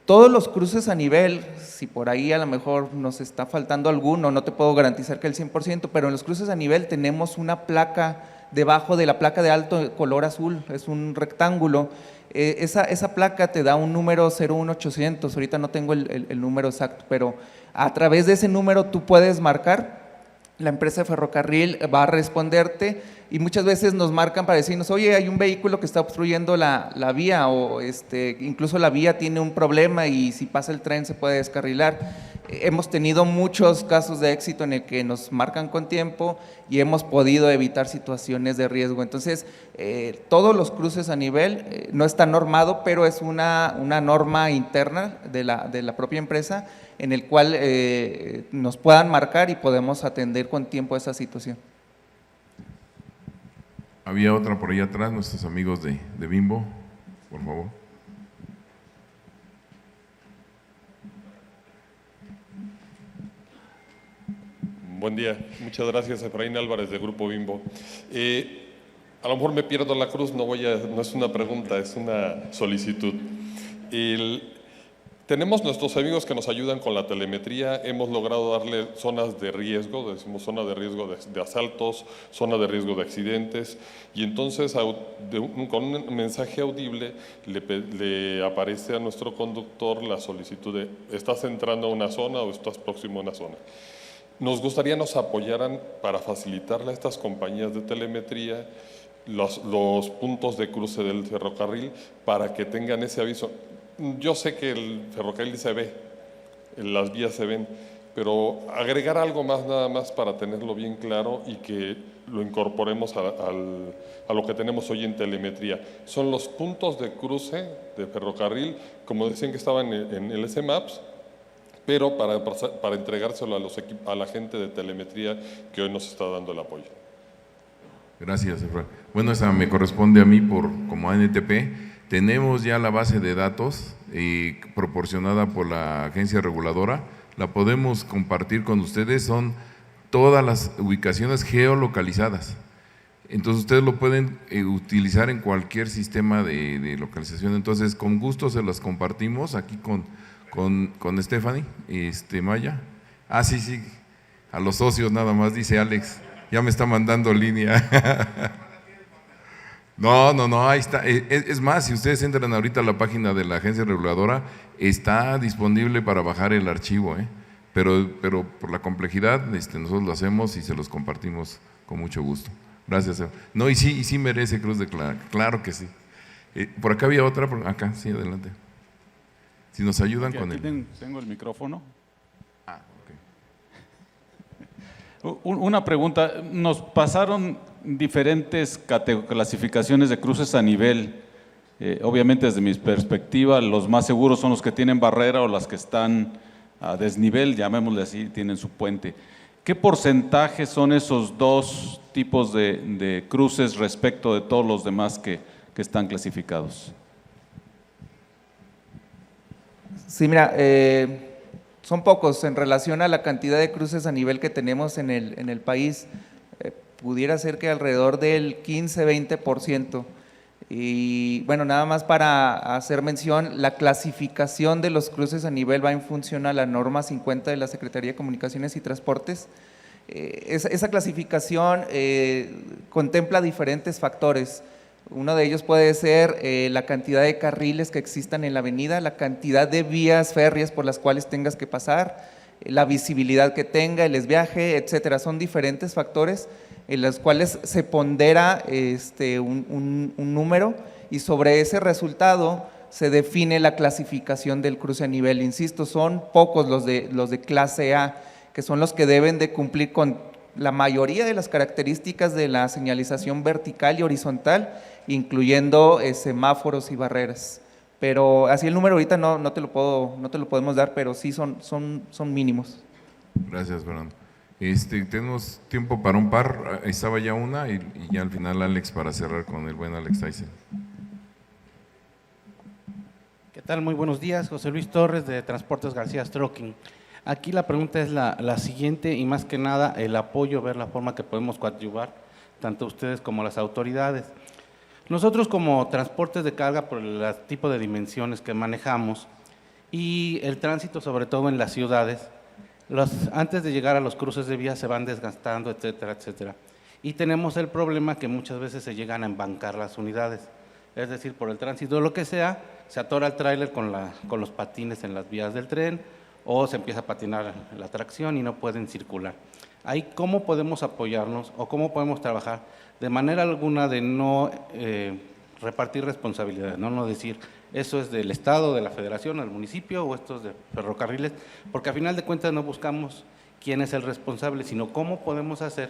Todos los cruces a nivel, si por ahí a lo mejor nos está faltando alguno, no te puedo garantizar que el 100%, pero en los cruces a nivel tenemos una placa debajo de la placa de alto de color azul, es un rectángulo. Esa placa te da un número 01800, ahorita no tengo el número exacto, pero a través de ese número tú puedes marcar, la empresa de ferrocarril va a responderte y muchas veces nos marcan para decirnos, oye, hay un vehículo que está obstruyendo la vía o incluso la vía tiene un problema y si pasa el tren se puede descarrilar. Hemos tenido muchos casos de éxito en el que nos marcan con tiempo y hemos podido evitar situaciones de riesgo. Entonces, todos los cruces a nivel no está normado, pero es una norma interna de la propia empresa en el cual nos puedan marcar y podemos atender con tiempo esa situación. Había otra por ahí atrás, nuestros amigos de Bimbo, por favor. Buen día, muchas gracias. Efraín Álvarez de Grupo Bimbo. A lo mejor me pierdo la cruz, no es una pregunta, es una solicitud. Tenemos nuestros amigos que nos ayudan con la telemetría, hemos logrado darle zonas de riesgo, decimos zona de riesgo de asaltos, zona de riesgo de accidentes, y entonces con un mensaje audible le aparece a nuestro conductor la solicitud de ¿estás entrando a una zona o estás próximo a una zona? Nos gustaría nos apoyaran para facilitarle a estas compañías de telemetría los puntos de cruce del ferrocarril para que tengan ese aviso. Yo sé que el ferrocarril se ve, las vías se ven, pero agregar algo más nada más para tenerlo bien claro y que lo incorporemos a lo que tenemos hoy en telemetría. Son los puntos de cruce de ferrocarril, como decían que estaban en el SMAPS, pero para entregárselo a la gente de telemetría que hoy nos está dando el apoyo. Gracias, Efraín. Bueno, esa me corresponde a mí como ANTP. Tenemos ya la base de datos proporcionada por la agencia reguladora, la podemos compartir con ustedes, son todas las ubicaciones geolocalizadas. Entonces ustedes lo pueden utilizar en cualquier sistema de localización. Entonces con gusto se las compartimos aquí con Stephanie, Maya. Sí, a los socios nada más, dice Alex, ya me está mandando línea. No, ahí está. Es más, si ustedes entran ahorita a la página de la agencia reguladora, está disponible para bajar el archivo, pero por la complejidad nosotros lo hacemos y se los compartimos con mucho gusto. Gracias. No, y sí merece Cruz de Claro que sí. Por acá había otra, acá, sí, adelante. Si nos ayudan con el… Tengo el micrófono. Ah, ok. Una pregunta, nos pasaron diferentes clasificaciones de cruces a nivel. Obviamente desde mi perspectiva los más seguros son los que tienen barrera o las que están a desnivel, llamémosle así, tienen su puente. ¿Qué porcentaje son esos dos tipos de cruces respecto de todos los demás que están clasificados? Sí, mira, son pocos en relación a la cantidad de cruces a nivel que tenemos en el país. Pudiera ser que alrededor del 15-20%. Y bueno, nada más para hacer mención, la clasificación de los cruces a nivel va en función a la norma 50 de la Secretaría de Comunicaciones y Transportes. Esa clasificación contempla diferentes factores. Uno de ellos puede ser la cantidad de carriles que existan en la avenida, la cantidad de vías férreas por las cuales tengas que pasar, la visibilidad que tenga, el desviaje, etcétera. Son diferentes factores en los cuales se pondera un número y sobre ese resultado se define la clasificación del cruce a nivel. Insisto, son pocos los de clase A, que son los que deben de cumplir con la mayoría de las características de la señalización vertical y horizontal, incluyendo semáforos y barreras. Pero así el número ahorita no te lo podemos dar, pero sí son mínimos. Gracias, Fernando. Tenemos tiempo para un par, ahí estaba ya una y ya al final Alex para cerrar con el buen Alex Tyson. ¿Qué tal? Muy buenos días, José Luis Torres de Transportes García Trucking. Aquí la pregunta es la siguiente y más que nada el apoyo, ver la forma que podemos coadyuvar tanto ustedes como las autoridades. Nosotros como transportes de carga por el tipo de dimensiones que manejamos y el tránsito sobre todo en las ciudades, antes de llegar a los cruces de vías se van desgastando, etcétera, etcétera. Y tenemos el problema que muchas veces se llegan a embancar las unidades, es decir, por el tránsito o lo que sea, se atora el tráiler con los patines en las vías del tren o se empieza a patinar la tracción y no pueden circular. Ahí, ¿cómo podemos apoyarnos o cómo podemos trabajar de manera alguna de no repartir responsabilidades, no decir eso es del Estado, de la Federación, del municipio o esto es de ferrocarriles, porque a final de cuentas no buscamos quién es el responsable, sino cómo podemos hacer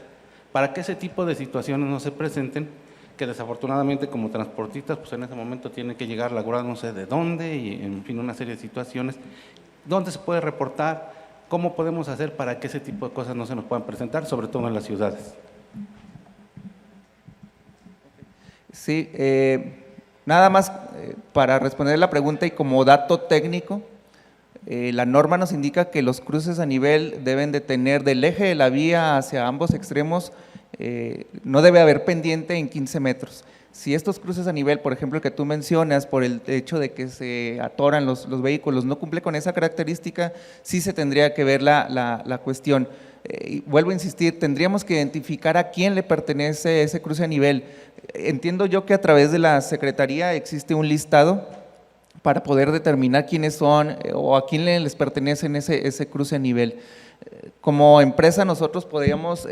para que ese tipo de situaciones no se presenten, que desafortunadamente como transportistas pues en ese momento tienen que llegar a la grúa no sé de dónde y en fin una serie de situaciones, dónde se puede reportar, cómo podemos hacer para que ese tipo de cosas no se nos puedan presentar, sobre todo en las ciudades. Sí, nada más para responder la pregunta y como dato técnico, la norma nos indica que los cruces a nivel deben de tener del eje de la vía hacia ambos extremos, no debe haber pendiente en 15 metros. Si estos cruces a nivel, por ejemplo, el que tú mencionas, por el hecho de que se atoran los vehículos, no cumple con esa característica, sí se tendría que ver la cuestión. Vuelvo a insistir, tendríamos que identificar a quién le pertenece ese cruce a nivel. Entiendo yo que a través de la Secretaría existe un listado para poder determinar quiénes son o a quién les pertenece ese cruce a nivel. Como empresa nosotros podríamos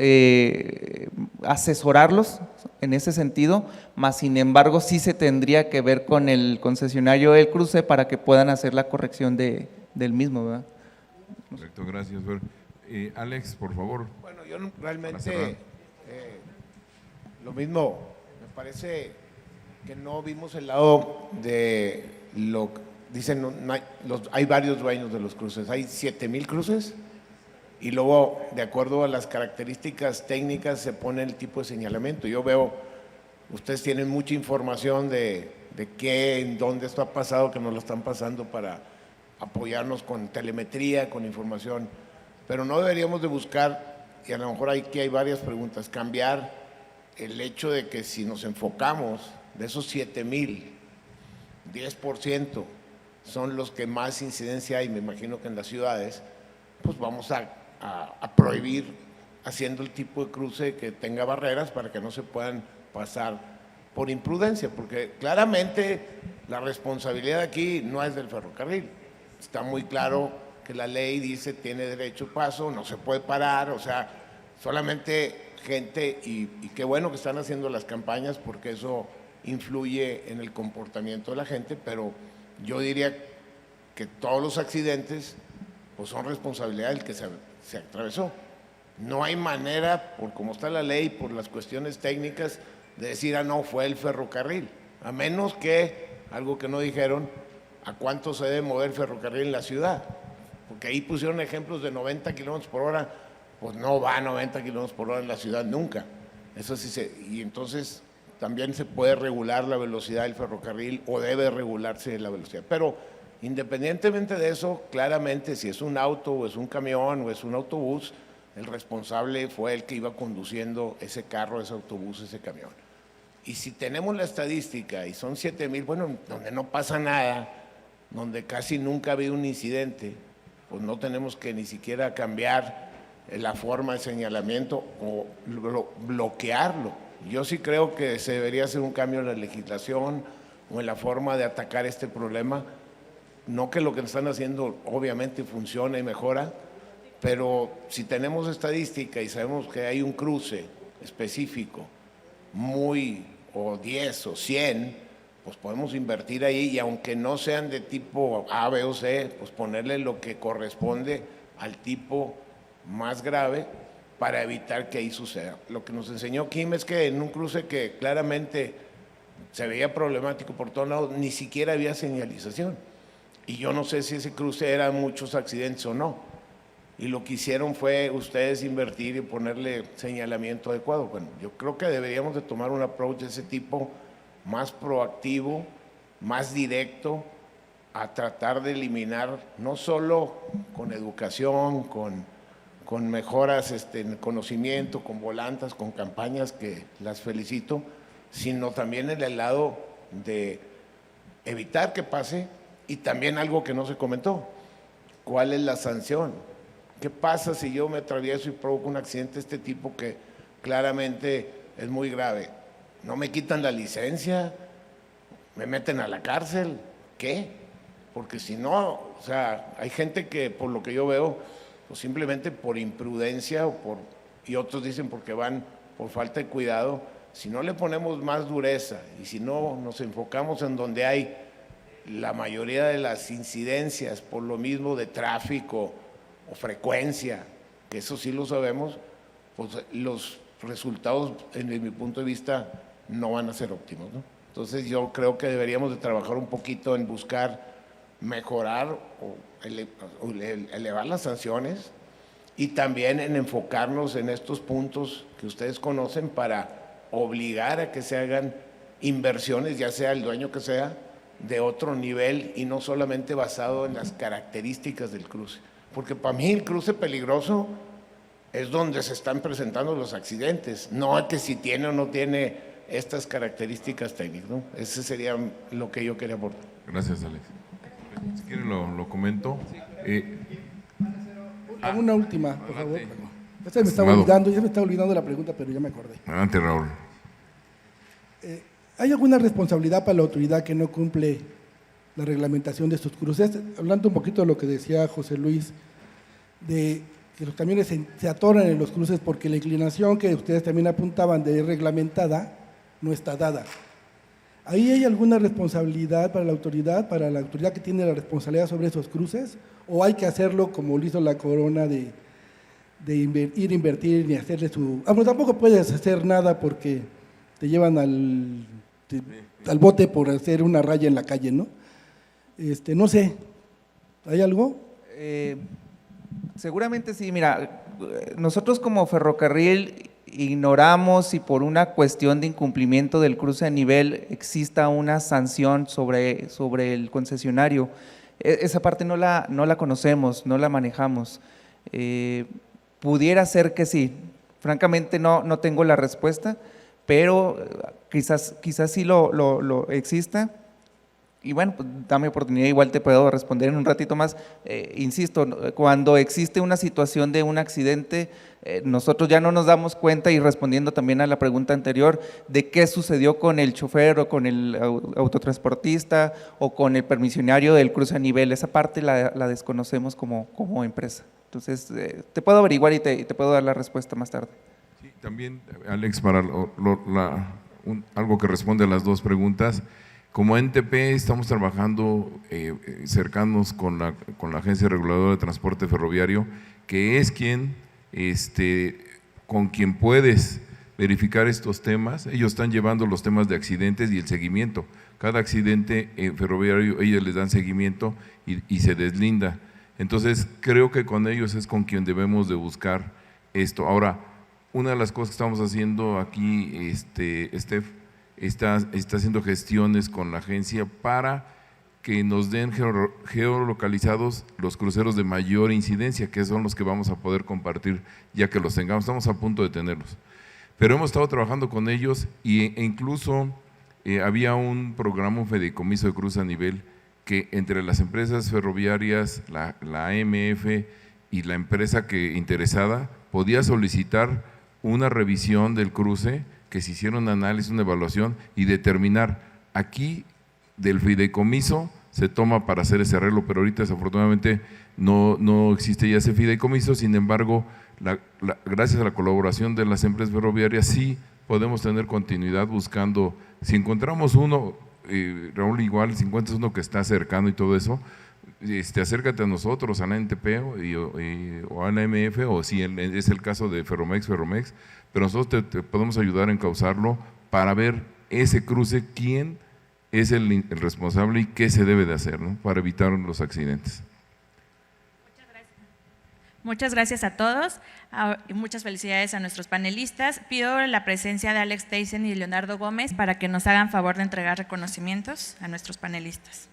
asesorarlos en ese sentido, mas sin embargo sí se tendría que ver con el concesionario del cruce para que puedan hacer la corrección del mismo, ¿verdad? Correcto, gracias. Alex, por favor. Bueno, yo realmente lo mismo, me parece que no vimos el lado de lo que dicen, hay varios dueños de los cruces, hay 7,000 cruces y luego de acuerdo a las características técnicas se pone el tipo de señalamiento. Yo veo, ustedes tienen mucha información de qué, en dónde esto ha pasado, que nos lo están pasando para apoyarnos con telemetría, con información, pero no deberíamos de buscar, y a lo mejor aquí hay varias preguntas, cambiar el hecho de que si nos enfocamos de esos 7,000, 10% son los que más incidencia hay, me imagino que en las ciudades, pues vamos a prohibir haciendo el tipo de cruce que tenga barreras para que no se puedan pasar por imprudencia, porque claramente la responsabilidad aquí no es del ferrocarril, está muy claro que la ley dice tiene derecho a paso, no se puede parar, o sea, solamente gente, y qué bueno que están haciendo las campañas porque eso influye en el comportamiento de la gente, pero yo diría que todos los accidentes pues son responsabilidad del que se atravesó. No hay manera, por cómo está la ley, por las cuestiones técnicas, de decir, no, fue el ferrocarril, a menos que, algo que no dijeron, a cuánto se debe mover el ferrocarril en la ciudad, porque ahí pusieron ejemplos de 90 kilómetros por hora, pues no va a 90 kilómetros por hora en la ciudad nunca. Eso sí y entonces también se puede regular la velocidad del ferrocarril o debe regularse la velocidad. Pero independientemente de eso, claramente si es un auto o es un camión o es un autobús, el responsable fue el que iba conduciendo ese carro, ese autobús, ese camión. Y si tenemos la estadística y son 7,000, bueno, donde no pasa nada, donde casi nunca ha habido un incidente, pues no tenemos que ni siquiera cambiar la forma de señalamiento o bloquearlo. Yo sí creo que se debería hacer un cambio en la legislación o en la forma de atacar este problema. No que lo que están haciendo obviamente funciona y mejora, pero si tenemos estadística y sabemos que hay un cruce específico, o 10 o 100, pues podemos invertir ahí y aunque no sean de tipo A, B o C, pues ponerle lo que corresponde al tipo más grave para evitar que ahí suceda. Lo que nos enseñó Kim es que en un cruce que claramente se veía problemático por todos lados, ni siquiera había señalización. Y yo no sé si ese cruce eran muchos accidentes o no. Y lo que hicieron fue ustedes invertir y ponerle señalamiento adecuado. Bueno, yo creo que deberíamos de tomar un approach de ese tipo más proactivo, más directo, a tratar de eliminar, no solo con educación, con mejoras en conocimiento, con volantas, con campañas que las felicito, sino también en el lado de evitar que pase y también algo que no se comentó. ¿Cuál es la sanción? ¿Qué pasa si yo me atravieso y provoco un accidente de este tipo que claramente es muy grave? ¿No me quitan la licencia? ¿Me meten a la cárcel? ¿Qué? Porque si no, o sea, hay gente que por lo que yo veo, pues simplemente por imprudencia y otros dicen porque van por falta de cuidado, si no le ponemos más dureza y si no nos enfocamos en donde hay la mayoría de las incidencias por lo mismo de tráfico o frecuencia, que eso sí lo sabemos, pues los resultados, desde mi punto de vista, no van a ser óptimos, ¿no? Entonces yo creo que deberíamos de trabajar un poquito en buscar mejorar o elevar las sanciones y también en enfocarnos en estos puntos que ustedes conocen para obligar a que se hagan inversiones, ya sea el dueño que sea, de otro nivel y no solamente basado en las características del cruce. Porque para mí el cruce peligroso es donde se están presentando los accidentes, no que si tiene o no tiene estas características técnicas, ¿no? Ese sería lo que yo quería aportar. Gracias, Alex. Si quieren lo comento. Una última, por favor. Ya me estaba olvidando la pregunta, pero ya me acordé. Adelante, Raúl. ¿Hay alguna responsabilidad para la autoridad que no cumple la reglamentación de estos cruces? Hablando un poquito de lo que decía José Luis, de que los camiones se atoran en los cruces porque la inclinación que ustedes también apuntaban de reglamentada no está dada. ¿Ahí hay alguna responsabilidad para la autoridad que tiene la responsabilidad sobre esos cruces? ¿O hay que hacerlo como lo hizo la Corona de ir a invertir y hacerle su... Bueno, tampoco puedes hacer nada porque te llevan al bote por hacer una raya en la calle, ¿no? No sé, ¿hay algo? Seguramente sí, mira, nosotros como ferrocarril ignoramos si por una cuestión de incumplimiento del cruce a nivel exista una sanción sobre el concesionario. Esa parte no la conocemos, no la manejamos. Pudiera ser que sí, francamente no tengo la respuesta, pero quizás sí lo exista. Y bueno, pues, dame oportunidad, igual te puedo responder en un ratito más. Insisto, cuando existe una situación de un accidente, nosotros ya no nos damos cuenta, y respondiendo también a la pregunta anterior, de qué sucedió con el chofer o con el autotransportista o con el permisionario del cruce a nivel. Esa parte la desconocemos como empresa. Entonces, te puedo averiguar y te puedo dar la respuesta más tarde. Sí, también, Alex, para algo que responde a las dos preguntas. Como NTP estamos trabajando cercanos con la Agencia Reguladora de Transporte Ferroviario, que es con quien puedes verificar estos temas. Ellos están llevando los temas de accidentes y el seguimiento. Cada accidente ferroviario, ellos les dan seguimiento y se deslinda. Entonces, creo que con ellos es con quien debemos de buscar esto. Ahora, una de las cosas que estamos haciendo aquí, Steph, está haciendo gestiones con la agencia para que nos den geolocalizados los cruceros de mayor incidencia, que son los que vamos a poder compartir ya que los tengamos. Estamos a punto de tenerlos. Pero hemos estado trabajando con ellos e incluso había un programa, un fideicomiso de cruce a nivel, que entre las empresas ferroviarias, la AMF y la empresa interesada podía solicitar una revisión del cruce, que se hiciera un análisis, una evaluación y determinar. Aquí del fideicomiso se toma para hacer ese arreglo, pero ahorita desafortunadamente no existe ya ese fideicomiso. Sin embargo, gracias a la colaboración de las empresas ferroviarias sí podemos tener continuidad buscando. Si encontramos uno, Raúl, igual, si encuentras uno que está cercano y todo eso, acércate a nosotros, a la NTP o a la MF, o si es el caso de Ferromex, pero nosotros te podemos ayudar a encauzarlo para ver ese cruce, quién es el responsable y qué se debe de hacer, ¿no?, para evitar los accidentes. Muchas gracias a todos y muchas felicidades a nuestros panelistas. Pido la presencia de Alex Tyson y Leonardo Gómez para que nos hagan favor de entregar reconocimientos a nuestros panelistas.